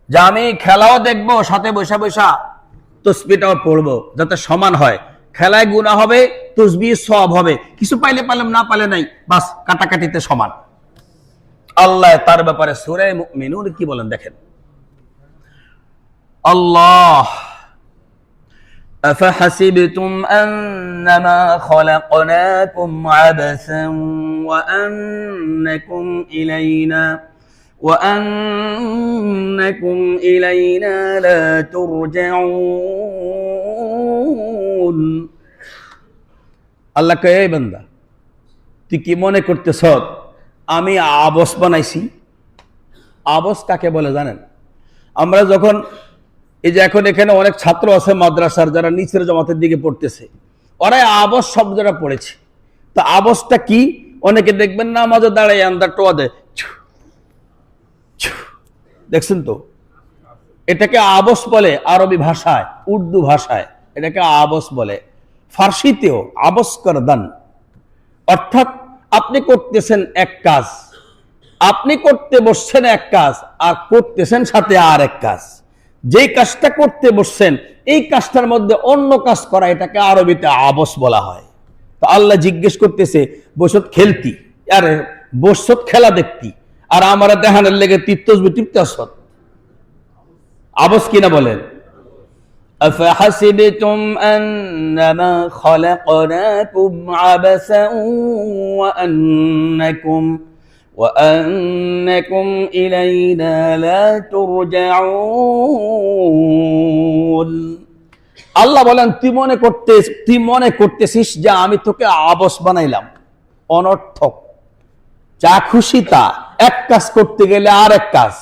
যে আমি খেলাও দেখবো, সাথে বসা বসা তসবিহটাও পড়বো, যাতে সমান হয়। খেলায় গুনাহ হবে, তসবিহ সওয়াব হবে। কিছু পাইলে পাইলাম, না পাইলে নাই, বাস কাটাকাটিতে সমান। আল্লাহ তার ব্যাপারে সূরা মুমিনুন কি বলেন দেখেন। আল্লাহ, أفحسبتم أنما خلقناكم عبثا وأنكم إلينا لا ترجعون। আল্লাহ কয়, এই বান্দা, তুই কি মনে করতেছ আমি আবস বানাইছি? আবস কাকে বলে জানেন? আমরা যখন এই যে এখন এখানে অনেক ছাত্র আছে মাদ্রাসার, যারা নিচের জমাতের দিকে পড়তেছে, ওরা আবস শব্দটা পড়েছে। তো আবসটা কি? অনেকে দেখবেন না, নামাজে দাঁড়ায় আন্দার টোয়া দেয়, দেখছেন তো? এটাকে আবস বলে আরবি ভাষায়, উর্দু ভাষায় এটাকে আবস বলে। ফার্সিতেও আবস করদান, অর্থাৎ আপনি করতেছেন এক কাজ, আপনি করতে বসছেন এক কাজ, আর করতেছেন সাথে আর এক কাজ। যেই কাজটা করতে বসছেন, এই কাজটার মধ্যে অন্য কাজ করা, এটাকে আরবিতে আবস বলা হয়। তো আল্লাহ জিজ্ঞেস করতেছে, বসত খেলতি, আরে বসত খেলা দেখতি, আর আমার দেহানের লেগে তসবিহ টিপতে আসত, আবস কিনা বলেন? أفحسبتم أنما خلقناكم عبثا وأنكم إلينا لا ترجعون। আল্লাহ বলেন, তুই মনে করতেছিস যে আমি তোকে আবস বানাইলাম, অনর্থক, যা খুশি তা, এক কাজ করতে গেলে আর এক কাজ।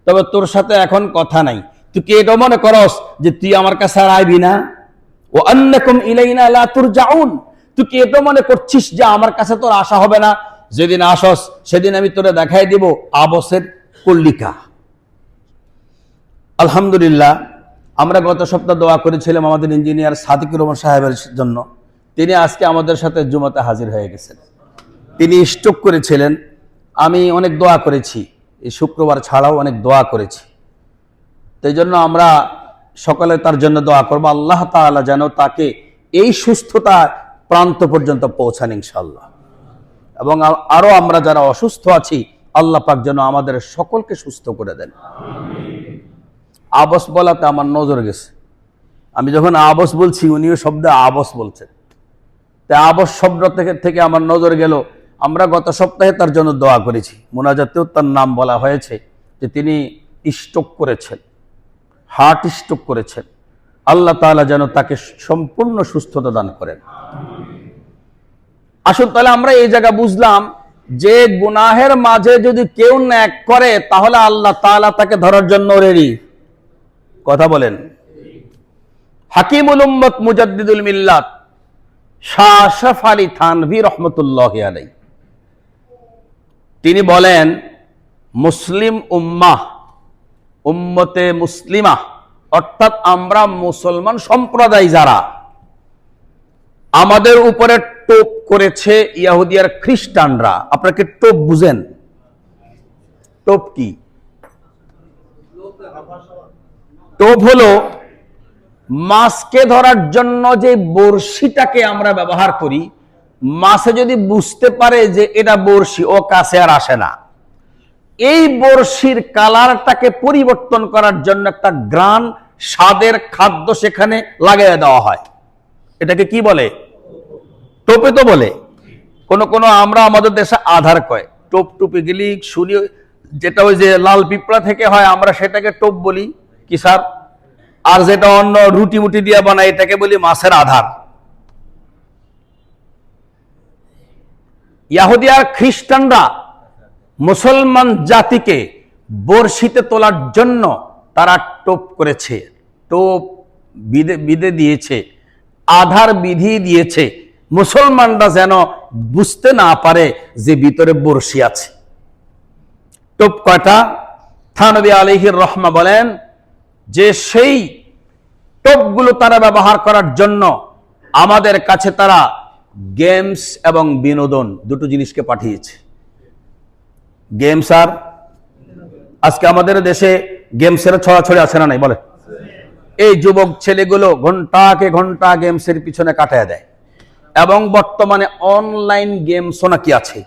তবে তোর সাথে এখন কথা নাই, তুই কি এটা মনে করস যে তুই আমার কাছে আর আইবি না? ও আন্নাকুম ইলাইনা লা তুরজাউন, তুই কি এটা মনে করছিস যে আমার কাছে তোর আশা হবে না? যেদিন আসস সেদিন আমি তোরে দেখাই দিব আবসের কল্লিকা। আলহামদুলিল্লাহ, আমরা গত সপ্তাহ দোয়া করেছিলাম আমাদের ইঞ্জিনিয়ার সাদিকুর রহমান সাহেবের জন্য। তিনি আজকে আমাদের সাথে জুমাতে হাজির হয়ে গেছেন। তিনি স্ট্রোক করেছিলেন। আমি অনেক দোয়া করেছি, এই শুক্রবার ছাড়াও অনেক দোয়া করেছি। তাই জন্য আমরা সকালে তার জন্য দোয়া করবো, আল্লাহ তাআলা যেন তাকে এই সুস্থতা প্রান্ত পর্যন্ত পৌঁছান ইনশাআল্লাহ। এবং আরো আমরা যারা অসুস্থ আছি, আল্লাহ পাক যেন আমাদের সকলকে সুস্থ করে দেন। আবস বলাতে আমার নজর গেছে। আমি যখন আবস বলছি, উনিও শব্দ আবস বলছেন। তাই আবস শব্দ থেকে আমার নজর গেল। আমরা গত সপ্তাহে তার জন্য দোয়া করেছি, মোনাজাতেও তার নাম বলা হয়েছে যে তিনি স্ট্রোক করেছেন, হার্ট স্ট্রোক করেছেন। আল্লাহ তাআলা যেন তাকে সম্পূর্ণ সুস্থতা দান করেন। আসুন তাহলে আমরা এই জায়গা বুঝলাম যে গুনাহের মাঝে যদি কেউ ন্যাক করে তাহলে আল্লাহ তাআলা তাকে ধরার জন্য রেডি। কথা বলেন। হাকিমুল উম্মত মুজাদ্দিদুল মিল্লাত শাহ আশরাফ আলী থানভী রহমতুল্লাহি আলাইহি তিনি বলেন, মুসলিম উম্মাহ, উম্মতে মুসলিমা অর্থাৎ আমরা মুসলমান সম্প্রদায় যারা, আমাদের উপরে টোপ করেছে ইহুদি আর খ্রিস্টানরা। আপনারা কি টোপ বুঝেন? টোপ কি? টোপ হলো মাছকে ধরার জন্য যে বড়শিটাকে আমরা ব্যবহার করি। মাছে যদি বুঝতে পারে যে এটা বড়শি, ও কাছে আর আসে না। এই বড়শির কালারটাকে পরিবর্তন করার জন্য একটা গ্রান স্বাদের খাদ্য সেখানে লাগাইয়া দেওয়া হয়। এটাকে কি বলে? টোপে তো বলে। কোন কোন আমরা আমাদের দেশে আধার কয়। টোপ টুপে গেলি শুনি, যেটা ওই যে লাল পিঁপড়া থেকে হয় আমরা সেটাকে টোপ বলি। কি স্যার? আর যেটা অন্য রুটি মুটি দিয়ে বানায় এটাকে বলি মাছের আধার। ইহুদি আর খ্রিস্টানরা মুসলমান জাতিকে বর্ষিতে তোলার জন্য তারা টোপ করেছে, টোপ বিধে দিয়েছে, আধার বিধি দিয়েছে, মুসলমানরা যেন বুঝতে না পারে যে ভিতরে বর্ষি আছে। টোপ কয়টা? থানভী আলাইহির রহমা বলেন যে সেই টোপগুলো তারা ব্যবহার করার জন্য আমাদের কাছে তারা গেমস এবং বিনোদন দুটো জিনিসকে পাঠিয়েছে। গেমস আর আজকে আমাদের দেশে গেমসের ছড়াছড়ি আছে না নাই বলে? এই যুবক ছেলেগুলো ঘন্টাকে ঘন্টা গেমসের পিছনে কাটায় দেয়। এবং বর্তমানে অনলাইন গেমসও নাকি আছে।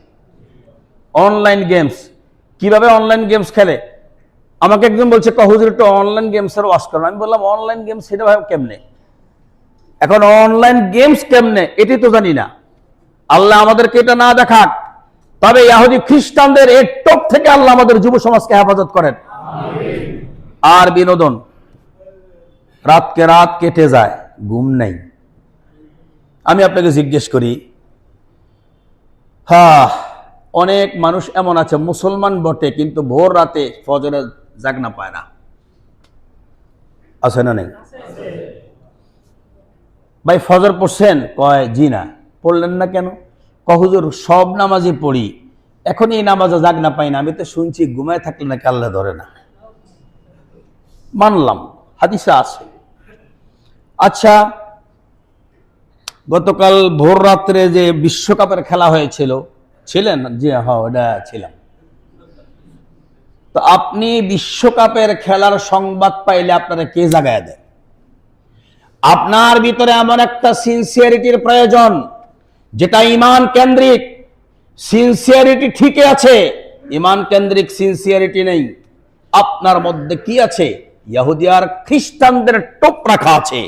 অনলাইন গেমস কিভাবে অনলাইন গেমস খেলে? আমাকে একজন বলছে, হুজুর একটু অনলাইন গেমসের ওয়াজ করুন। আমি বললাম অনলাইন গেমস সেটা ভাবে কেমনে? এখন অনলাইন গেমস কেমনে এটি তো জানি না। আল্লাহ আমাদেরকে এটা না দেখাক, তবে ইহুদি খ্রিস্টানদের এই টোপ থেকে আল্লাহ আমাদের যুব সমাজকে হেফাজত করেন। আর বিনোদন, রাতকে রাত কেটে যায়, ঘুম নেই। আমি আপনাকে জিজ্ঞেস করি, অনেক মানুষ এমন আছে মুসলমান বটে কিন্তু ভোর রাতে ফজরে জাগনা পায় না, আছে না নেই? ভাই ফজর পড়ছেন? কয় জি না। পড়লেন না কেন? হুজুর সব নামাজে পড়ি, এখন এই নামাজে জাগনা পাই না। আমি তো শুনছি ঘুমায় থাকলে নাকি আল্লাহ ধরে না। মানলাম, হাদিসে আছে। আচ্ছা, গতকাল ভোর রাত্রে যে বিশ্বকাপের খেলা হয়েছিল, ছিলেন? জি হ্যাঁ, ওটা ছিলাম। তো আপনি বিশ্বকাপের খেলার সংবাদ পাইলে আপনারা কে জাগায় দেয়? আপনার ভিতরে এমন একটা সিনসিয়ারিটির প্রয়োজন যেটা ইমান কেন্দ্রিক। সিনসিয়ারিটি ঠিকই আছে, ইমান কেন্দ্রিক সিনসিয়ারিটি নেই। আপনার মধ্যে কি আছে? ইহুদি আর খ্রিস্টানদের টোপ রাখা আছে,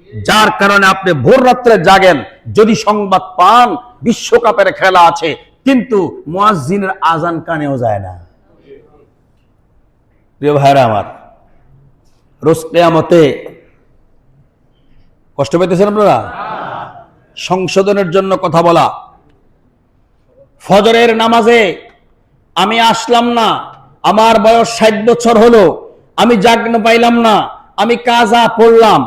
যার কারণে আপনি ভোর রাত্রে জাগেন। যদি সংবাদ পান বিশ্বকাপের খেলা আছে, কিন্তু মুয়াজ্জিনের আজান কানেও যায় না। প্রিয় ভাইরা আমার, রোজ কিয়ামতে কষ্ট পেতেছেন আপনারা? সংশোধনের জন্য কথা বলা। ফজরের নামাজে আমি আসলাম না, আমার বয়স 60 বছর হলো, আমি জাগনা পাইলাম না, আমি কাজা পড়লাম।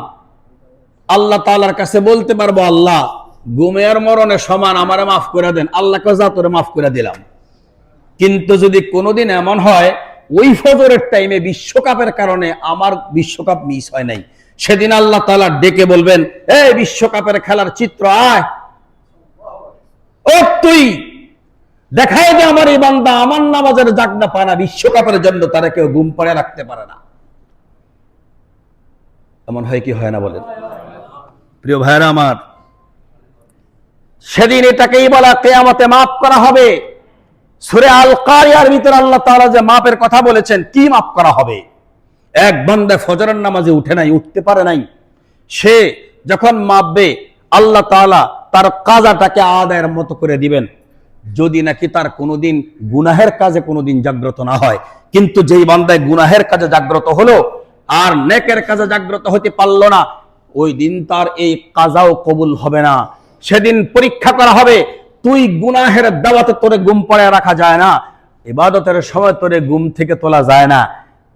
আল্লাহ তাআলার কাছে বলতে পারবো, আল্লাহ ঘুমে আর মরণে সমান, আমারে মাফ করে দেন। আল্লাহকে যা তোরে মাফ করে দিলাম। কিন্তু যদি কোনোদিন এমন হয় ওই ফজরের টাইমে বিশ্বকাপের কারণে আমার বিশ্বকাপ মিস হয় নাই, সেদিন আল্লাহ তাআলা ডেকে বলবেন, এই বিশ্বকাপের খেলার চিত্র আয়, ও তুই দেখাই দে আমার এই বান্দা আমার নামাজের জাগনা পায় না, বিশ্বকাপের জন্য তারা কেউ ঘুম পাড়ে রাখতে পারে না। এমন হয় কি হয় না বলেন? প্রিয় ভাইরা আমার, সেদিন এটাকেই বলা কিয়ামতে মাফ করা হবে। সূরা আল কারিয়ার ভিতরে আল্লাহ তাআলা যে মাপের কথা বলেছেন, কি মাফ করা হবে? এক বান্দা ফজরের নামাজে উঠে নাই, উঠতে পারে নাই, সে যখন মাপবে আল্লাহ তাআলা তার কাজাটাকে আদায়ের মতো করে দিবেন, যদি নাকি তার কোনোদিন গুনাহের কাজে কোনোদিন জাগ্রত না হয়। কিন্তু যেই বান্দায় গুনাহের কাজে জাগ্রত হলো আর নেকের কাজে জাগ্রত হতে পারলো না, ওই দিন তার এই কাজাও কবুল হবে না। সেদিন পরীক্ষা করা হবে, তুই গুনাহের দাওয়াতে তোরে ঘুম পাড়ায় রাখা যায় না, ইবাদতের সময় তোরে ঘুম থেকে তোলা যায় না,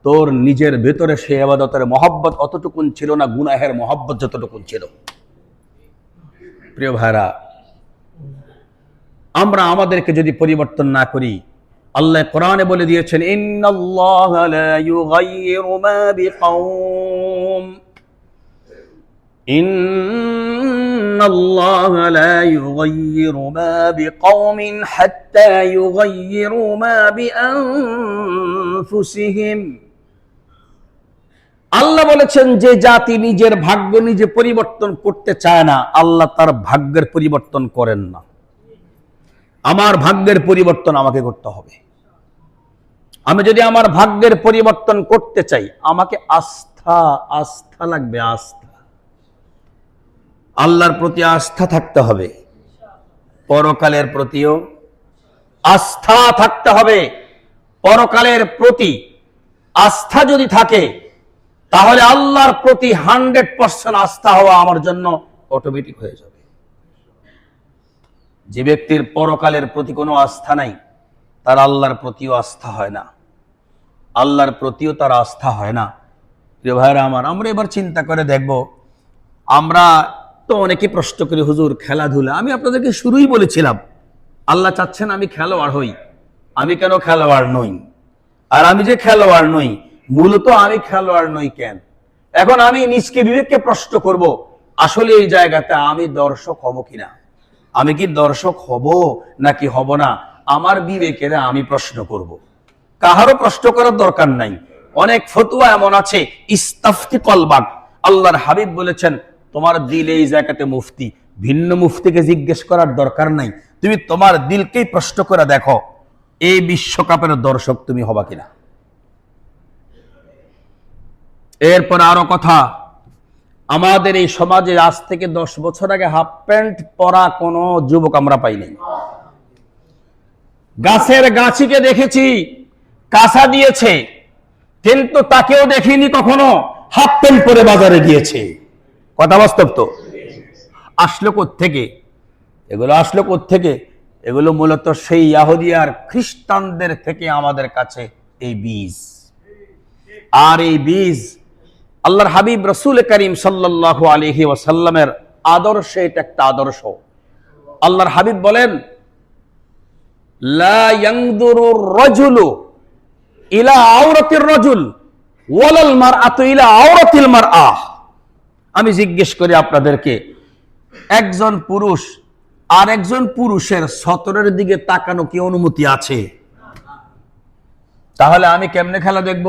তোর নিজের ভেতরে সে ইবাদতের মহব্বত অতটুকুন ছিল না, গুনাহের মহব্বত যতটুকুন ছিল। প্রিয় ভাইরা, আমরা আমাদেরকে যদি পরিবর্তন না করি, আল্লাহ কোরআনে বলে দিয়েছেন, ইন্নাল্লাহা লা ইউগাইয়িরু মা বিকাওম, ইন্নাল্লাহা লা ইউগাইয়িরু মা বিকাওমিন হাত্তা ইউগাইয়িরু মা বিআনফুসিহিম। আল্লাহ বলেছেন, যে জাতি নিজের ভাগ্য নিজে পরিবর্তন করতে চায় না, আল্লাহ তার ভাগ্যের পরিবর্তন করেন না। আমার ভাগ্যের পরিবর্তন আমাকে করতে হবে। আমি যদি আমার ভাগ্যের পরিবর্তন করতে চাই, আমাকে আস্থা লাগবে, আস্থা। আল্লাহর প্রতি আস্থা থাকতে হবে, পরকালের প্রতিও আস্থা থাকতে হবে। পরকালের প্রতি আস্থা যদি থাকে, তাহলে আল্লাহর প্রতি 100% আস্থা হওয়া আমার জন্য অটোমেটিক হয়ে যাবে। যে ব্যক্তির পরকালের প্রতি কোনো আস্থা নাই, তার আল্লাহর প্রতিও আস্থা হয় না, আল্লাহর প্রতিও তার আস্থা হয় না। প্রিয় ভাইরা আমার, আমরা এবার চিন্তা করে দেখব, আমরা তো অনেকে প্রশ্ন করি, হুজুর খেলাধুলা, আমি আপনাদেরকে শুরুই বলেছিলাম, আল্লাহ চাচ্ছেন আমি খেলোয়াড় হই, আমি কেন খেলোয়াড় নই? আর আমি যে খেলোয়াড় নই, মূলত আমি খেলোয়াড় নই কেন? এখন আমি নিজকে বিবেককে প্রশ্ন করব, আসলে এই জায়গাতে আমি দর্শক হব কিনা, আমি কি দর্শক হব নাকি হব না, আমার বিবেকের আমি প্রশ্ন করব। কাহারও প্রশ্ন করার দরকার নাই। অনেক ফতোয়া এমন আছে, ইস্তাফতি কলবাক, আল্লাহর হাবিব বলেছেন, তোমার দিল এই জায়গাতে মুফতি, ভিন্ন মুফতিকে জিজ্ঞেস করার দরকার নাই, তুমি তোমার দিলকেই প্রশ্ন করে দেখো, এই বিশ্বকাপের দর্শক তুমি হবা কিনা। এরপর আরো কথা, আমাদের এই সমাজে আজ থেকে 10 বছর আগে হাফ প্যান্ট পরা কোনো যুবক আমরা পাই নাই। গাছের গাছিকে দেখেছি কাঁচা দিয়েছে, কিন্তু তাকেও দেখিনি কখনো হাফ প্যান্ট পরে বাজারে গিয়েছে। কথা বাস্তব তো? আসলো কোত্থেকে এগুলো? আসলো কোত্থেকে? এগুলো মূলত সেই ইহুদি আর খ্রিস্টানদের থেকে আমাদের কাছে এই বীজ। আর এই বীজ আল্লাহর হাবিব রাসূল করিম সাল্লাল্লাহু আলাইহি ওয়াসাল্লামের আদর্শ, এটা একটা আদর্শ। আল্লাহর হাবিব বলেন, লা ইয়ানজুরুর রাজুলু ইলা আওরাতির রাজুল ওয়ালাল মারআতু ইলা আওরাতিল মারআহ। আমি জিজ্ঞেস করি আপনাদেরকে, একজন পুরুষ আর একজন পুরুষের সতরের দিকে তাকানো কি অনুমতি আছে? তাহলে আমি কেমনে খেলা দেখব?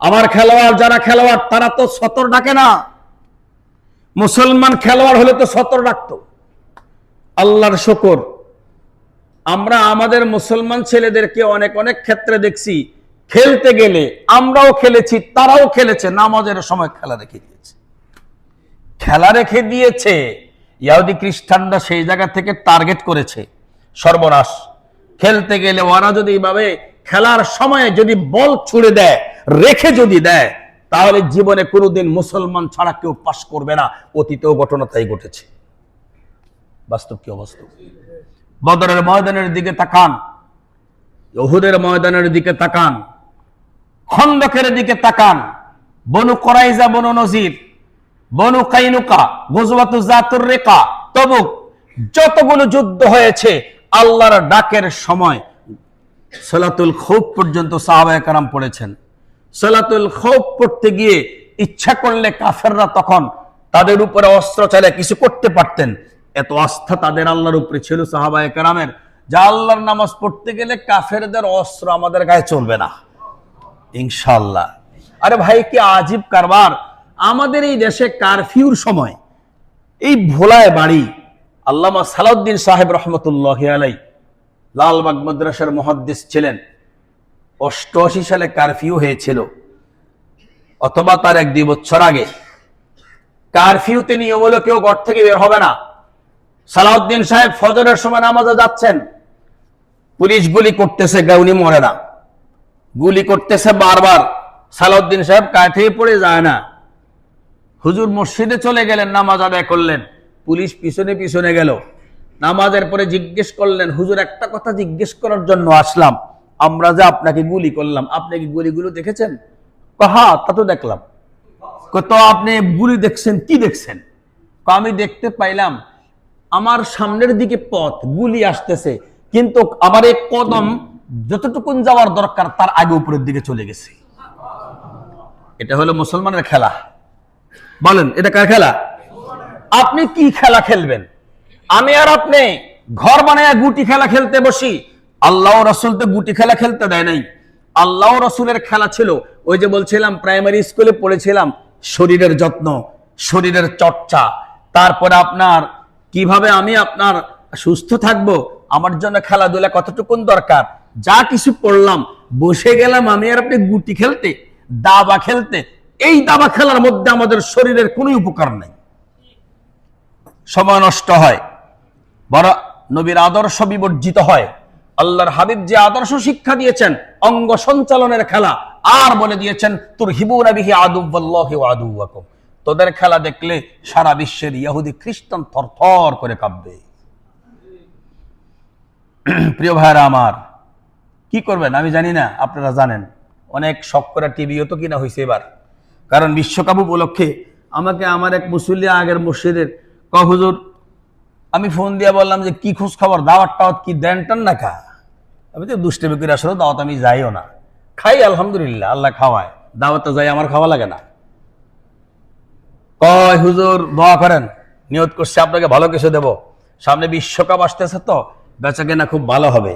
আমার খেলোয়াড় যারা খেলোয়াড় তারা তো সতর ডাকে না। মুসলমান খেলোয়াড় হলে তো সতর ডাকতো। আল্লাহর শুকর, আমরা আমাদের মুসলমান ছেলেদেরকে অনেক অনেক ক্ষেত্রে দেখছি, খেলতে গেলে আমরাও খেলেছি, তারাও খেলেছে, নামাজের সময় খেলা রেখে দিয়েছে। খেলা রেখে দিয়েছে, ইহুদি খ্রিস্টানরা সেই জায়গা থেকে টার্গেট করেছে, সর্বনাশ। খেলতে গেলে ওরা যদি এইভাবে খেলার সময়ে যদি বল ছুড়ে দেয়, রেখে যদি দেয়, তাহলে জীবনে কোনোদিন মুসলমান ছাড়া কেউ পাস করবে না। অতীতেও ঘটনা তাই ঘটেছে। বাস্তব কি অবাস্তব? বদরের ময়দানের দিকে তাকান, উহুদের ময়দানের দিকে তাকান, খন্দকের দিকে তাকান, বনু কুরাইজা, বনু নজির, বনু কাইনুকা, গজওয়াতু যাতুর রিকা, তবুক, যতগুলো যুদ্ধ হয়েছে আল্লাহর ডাকের সময় সালাতুল খৌফ পর্যন্ত সাহাবায়ে কেরাম পড়েছেন। সালাতুল খৌফ পড়তে গিয়ে ইচ্ছা করলে কাফেররা তখন তাদের উপরে অস্ত্র চালে কিছু করতে পারতেন। এত আস্থা তাদের আল্লাহর উপরে ছিল সাহাবায়ে কেরামের, যা আল্লাহর নামাজ পড়তে গেলে কাফেরদের অস্ত্র আমাদের গায়ে চলবে না ইনশাআল্লাহ। আরে ভাই, কি আজীব কারবার! আমাদের এই দেশে কারফিউর সময় এই ভোলায় বাড়ি আল্লামা সালাউদ্দিন সাহেব রহমতুল্লাহি আলাইহি লালবাগ মাদ্রাসার মুহাদ্দিস ছিলেন। 88 সালে কারফিউ হয়েছিল, অথবা তার 1-2 বছর আগে। কারফিউতে নিয়ম হলো কেউ ঘর থেকে বের হবে না। সালাউদ্দিন সাহেব ফজরের সময় নামাজে যাচ্ছেন, পুলিশ গুলি করতেছে, উনি মরে না, গুলি করতেছে বারবার। সালাউদ্দিন সাহেব কাঠে পড়ে যায় না। হুজুর মসজিদে চলে গেলেন, নামাজ আদায় করলেন, পুলিশ পিছনে পিছনে গেল। নামাজের পরে জিজ্ঞেস করলেন, হুজুর একটা কথা জিজ্ঞেস করার জন্য আসলাম, আমরা যে আপনাকে গুলি করলাম, আপনি কি গুলিগুলো দেখেছেন? হ্যাঁ, তা তো দেখলাম। তো আপনি গুলি দেখছেন, কি দেখছেন? আমি দেখতে পাইলাম আমার সামনের দিকে পথ, গুলি আসতেছে, কিন্তু আমার এই কদম যতটুকুন যাওয়ার দরকার তার আগে উপরের দিকে চলে গেছে। এটা হলো মুসলমানের খেলা। বলেন, এটা কার খেলা? আপনি কি খেলা খেলবেন? আমি আর আপনি ঘর বানায় গুটি খেলা খেলতে বসি। আল্লাহ রাসূল তো গুটি খেলা খেলতে দেয় নাই। আল্লাহ রাসূলের খেলা ছিল, ওই যে বলছিলাম প্রাইমারি স্কুলে পড়েছিলাম, শরীরের যত্ন, শরীরের চর্চা, তারপরে আপনার কিভাবে আমি আপনার সুস্থ থাকবো, আমার জন্য খেলাধুলা কতটুকুন দরকার, যা কিছু পড়লাম। বসে গেলাম আমি আর আপনি গুটি খেলতে, দাবা খেলতে। এই দাবা খেলার মধ্যে আমাদের শরীরের কোনো উপকার নেই, সময় নষ্ট হয়, বড় নবীর আদর্শ বিবর্জিত হয়। আল্লাহর হাবিব যে আদর্শ শিক্ষা দিয়েছেন, অঙ্গ সঞ্চালনের খেলা, আর বলে দিয়েছেন তুরহিবুনা বিহি আদুওয়াল্লাহি ওয়া আদুওয়াকুম, তোদের খেলা দেখলে সারা বিশ্বের ইহুদি খ্রিস্টান থরথর করে কাঁপবে। প্রিয় ভাইরা আমার, কি করবেন আমি জানি না, আপনারা জানেন। অনেক শখ করে টিভিও তো কিনা হয়েছে এবার, কারণ বিশ্বকাপ উপলক্ষে আমাকে আমার এক মুসল্লি আগের মসজিদের হুজুর, আমি ফোন দিয়ে বললাম যে কি খোঁজ খবর, দাওয়াত টাওয়াত কি দেন টান না খা? আমি তো দুষ্টেমি করে আসলে দাওয়াত আমি যাইও না, খাই আলহামদুলিল্লাহ, আল্লাহ খাওয়ায়, দাওয়াতে যাই, আমার খাওয়া লাগে না। কয় হুজুর দোয়া করেন, নিয়ত করছে আপনাকে ভালো কিছু দেব, সামনে বিশ্বকাপ আসতেছে তো বেচা কেনা খুব ভালো হবে।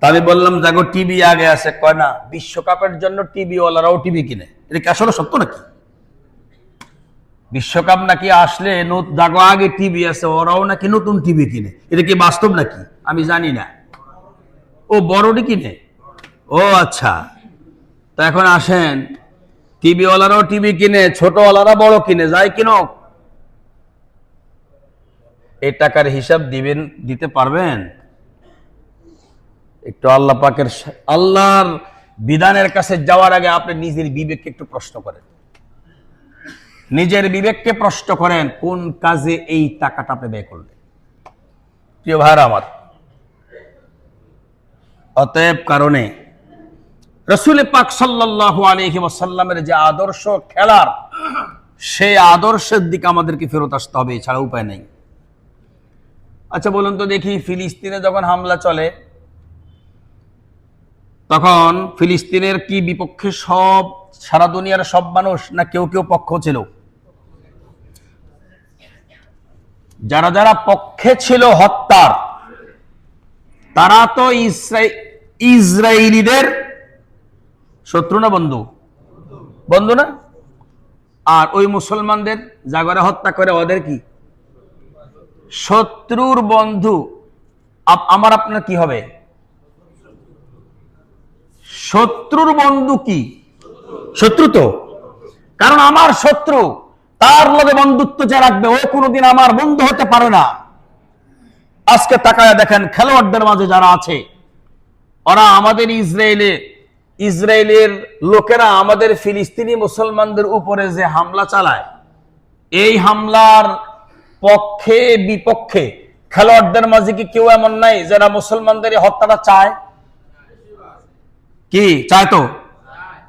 তা আমি বললাম যাগো টিভি আগে আছে। কয় না, বিশ্বকাপের জন্য টিভি ওয়ালারাও টিভি কিনে। এটা কি আসলে সত্য নাকি? বিশ্বকাপ নাকি আসলে যাগো আগে টিভি আছে, ওরাও নাকি নতুন টিভি কিনে। এটা কি বাস্তব নাকি? আমি জানি না। ও বড়টি কিনে? ও আচ্ছা। তো এখন আসেন, টিভি ওয়ালারাও টিভি কিনে, ছোট ওয়ালারা বড় কিনে, যাই কিনো, এই টাকার হিসাব দিতে পারবেন? একটু আল্লাহ পাকের, আল্লাহর বিধানের কাছে যাওয়ার আগে আপনি নিজের বিবেককে একটু প্রশ্ন করেন, নিজের বিবেককে প্রশ্ন করেন, কোন কাজে এই টাকাটা আপনি ব্যয় করলেন। প্রিয় ভাইরা আমার, অতএব কারণে রাসূল পাক সাল্লাল্লাহু আলাইহি ওয়াসাল্লামের যে আদর্শ খেলার, সেই আদর্শের দিকে আমাদেরকে ফেরত আসতে হবে, এছাড়া উপায় নেই। আচ্ছা বলুন তো দেখি, ফিলিস্তিনে যখন হামলা চলে তখন ফিলিস্তিনের কি বিপক্ষে সব সারা দুনিয়ার সব মানুষ, না কেউ কেউ পক্ষ ছিল? যারা যারা পক্ষে ছিল হত্যার, তারা তো ইসরায়েলিদের শত্রু না বন্ধু? বন্ধু না? আর ওই মুসলমানদের যারা হত্যা করে, ওদের কি? শত্রুর বন্ধু। আমার আপনার কি হবে? শত্রুর বন্ধু কি? শত্রু তো। কারণ আমার শত্রু, তার লগে বন্ধুত্ব যে রাখবে, ও কোনোদিন আমার বন্ধু হতে পারে না। আজকে তাকায় দেখেন, খেলোয়াড়দের মাঝে যারা আছে, ওরা আমাদের ইসরায়েলের লোকেরা আমাদের ফিলিস্তিনি মুসলমানদের উপরে যে হামলা চালায়, এই হামলার পক্ষে বিপক্ষে খেলোয়াড়দের মাঝে কি কেউ এমন নাই যারা মুসলমানদের হত্যাটা চায়? কি চায়? তো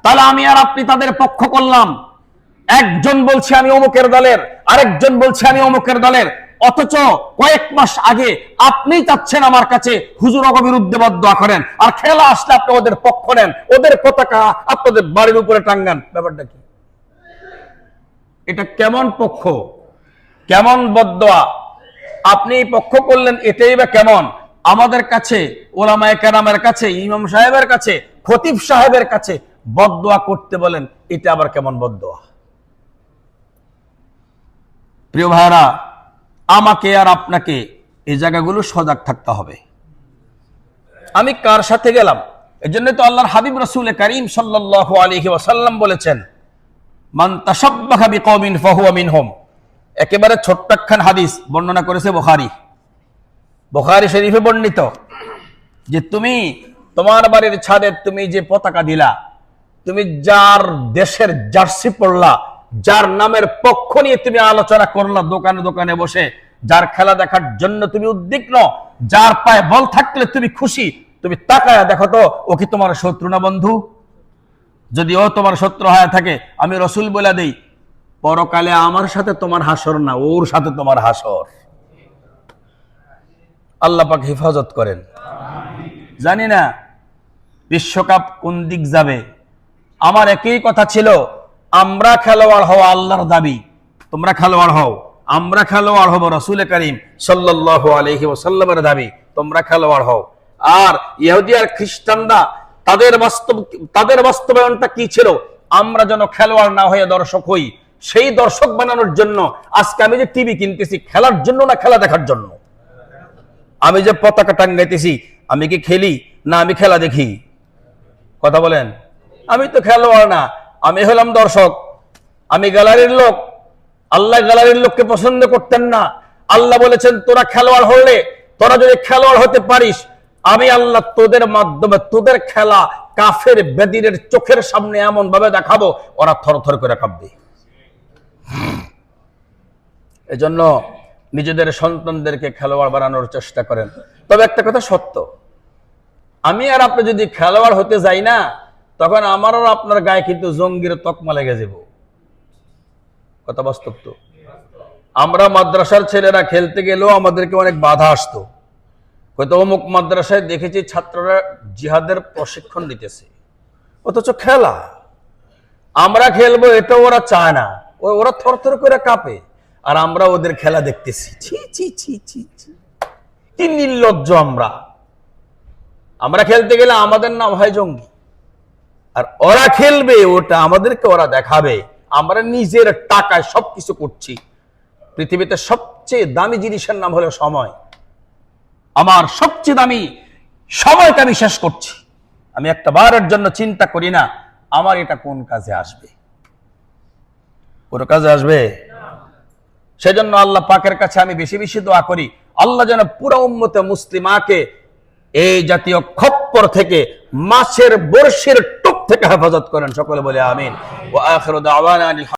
তাহলে আমি আর আপনি তাদের পক্ষ করলাম, একজন বলছে আমি অমুকের দলের, আরেকজন বলছে আমি অমুকের দলের, অথচ কয়েক মাস আগে আপনি চাচ্ছেন আমার কাছে হুজুর ওকে বিরুদ্ধে বদদোয়া করেন, আর খেলা আসলে আপনি ওদের পক্ষ নেন, ওদের পতাকা আপনাদের বাড়ির উপরে টাঙ্গান। ব্যাপারটা কি? এটা কেমন পক্ষ, কেমন বদদোয়া? আপনি পক্ষ করলেন, এটাই বা কেমন? আমাদের কাছে, ওলামায়ে কেরামের কাছে, ইমাম সাহেবের কাছে, খতিব সাহেবের কাছে বদদোয়া করতে বলেন, এটা আবার কেমন বদদোয়া? প্রিয় ভাইরা, আমাকে আর আপনাকে এই জায়গাগুলো সজাগ থাকতে হবে। আমি কার সাথে গেলাম? এজন্য তো আল্লাহর হাবিব রাসূল কারীম সাল্লাল্লাহু আলাইহি ওয়াসাল্লাম বলেছেন, মান তাশাব্বাহা বিকওমিন ফাহুয়া মিনহুম। একেবারে ছোট্ট একখান হাদিস বর্ণনা করেছে বুখারী শরীফে বর্ণিত, যে তুমি তোমার বাড়ির ছাদে তুমি যে পতাকা দিলা, তুমি যার দেশের জার্সি পরলা, যার নামের পক্ষ নিয়ে তুমি আলোচনা করলা দোকানে দোকানে বসে, যার খেলা দেখার জন্য তুমি উদ্বিগ্ন, যার পায়ে বল থাকলে তুমি খুশি, তুমি তাকায়া দেখো তো ও কি তোমার শত্রু না বন্ধু? যদি ও তোমার শত্রু হয়ে থাকে, আমি রাসূল বলে দেই, পরকালে আমার সাথে তোমার হাসর না, ওর সাথে তোমার হাসর। আল্লাহ পাক হেফাজত করেন। জানি না বিশ্বকাপ কোন দিক যাবে। আমার একই কথা ছিল, আমরা খেলোয়াড় হওয়া আল্লাহর দাবি, তোমরা খেলোয়াড় হও, আমরা খেলোয়াড় হব রাসূল কারীম সাল্লাল্লাহু আলাইহি ওয়াসাল্লামের দাবি, তোমরা খেলোয়াড় হও। আর ইহুদি আর খ্রিস্টানরা তাদের বাস্তবায়নটা কি ছিল? আমরা যেন খেলোয়াড় না হয়ে দর্শক হই। সেই দর্শক বানানোর জন্য আজকে আমি যে টিভি কিনতেছি, খেলার জন্য না খেলা দেখার জন্য? আমি যে পতাকা টাঙ্গাইতেছি, আমি কি খেলি না আমি খেলা দেখি? কথা বলেন। আমি তো খেলোয়াড় না, আমি হলাম দর্শক, আমি গ্যালারির লোক। আল্লাহ গ্যালারির লোককে পছন্দ করতেন না। আল্লাহ বলেছেন, তোরা খেলোয়াড় হলে, তোরা যদি খেলোয়াড় হতে পারিস, আমি আল্লাহ তোদের মাধ্যমে তোদের খেলা কাফের বেদিনের চোখের সামনে এমন ভাবে দেখাবো, ওরা থরথর করে কাঁপবে। এজন্য নিজেদের সন্তানদেরকে খেলোয়াড় বানানোর চেষ্টা করেন। তবে একটা কথা সত্য, আমি আর আপনি যদি খেলোয়াড় হতে যাই না, তখন আমার আর আপনার গায়ে কিন্তু জঙ্গির তকমা লেগে যাব। কথা বাস্তব তো। আমরা মাদ্রাসার ছেলেরা খেলতে গেলেও আমাদেরকে অনেক বাধা আসতো। হয়তো অমুক মাদ্রাসায় দেখেছি ছাত্ররা জিহাদের প্রশিক্ষণ দিতেছে, অথচ খেলা আমরা খেলবো এটা ওরা চায় না, ওরা থরথর করে কাঁপে, আর আমরা ওদের খেলা দেখতেছি। ছি ছি ছি ছি ছি, কি নির্লজ্জ আমরা! আমরা খেলতে গেলে আমাদের নাম হয় জঙ্গি, আর ওরা খেলবে ওটা আমাদেরকে ওরা দেখাবে। আমরা নিজের টাকায় সবকিছু করছি। পৃথিবীতে সবচেয়ে দামি জিনিসের নাম হলো সময়। আমার সবচেয়ে দামি সময়কে আমি শেষ করছি। আমি একটা বারের জন্য চিন্তা করি না আমার এটা কোন কাজে আসবে। কোন কাজে আসবে? সেজন্য আল্লাহ পাকের কাছে আমি বেশি বেশি দোয়া করি, আল্লাহ যেন পুরো উম্মতে মুসলিমাকে এই জাতীয় খপ্পর থেকে, মাছের বড়শির টোপ থেকে হেফাজত করেন। সকলে বলে আমিন। ওয়া আখিরু দাওয়ানা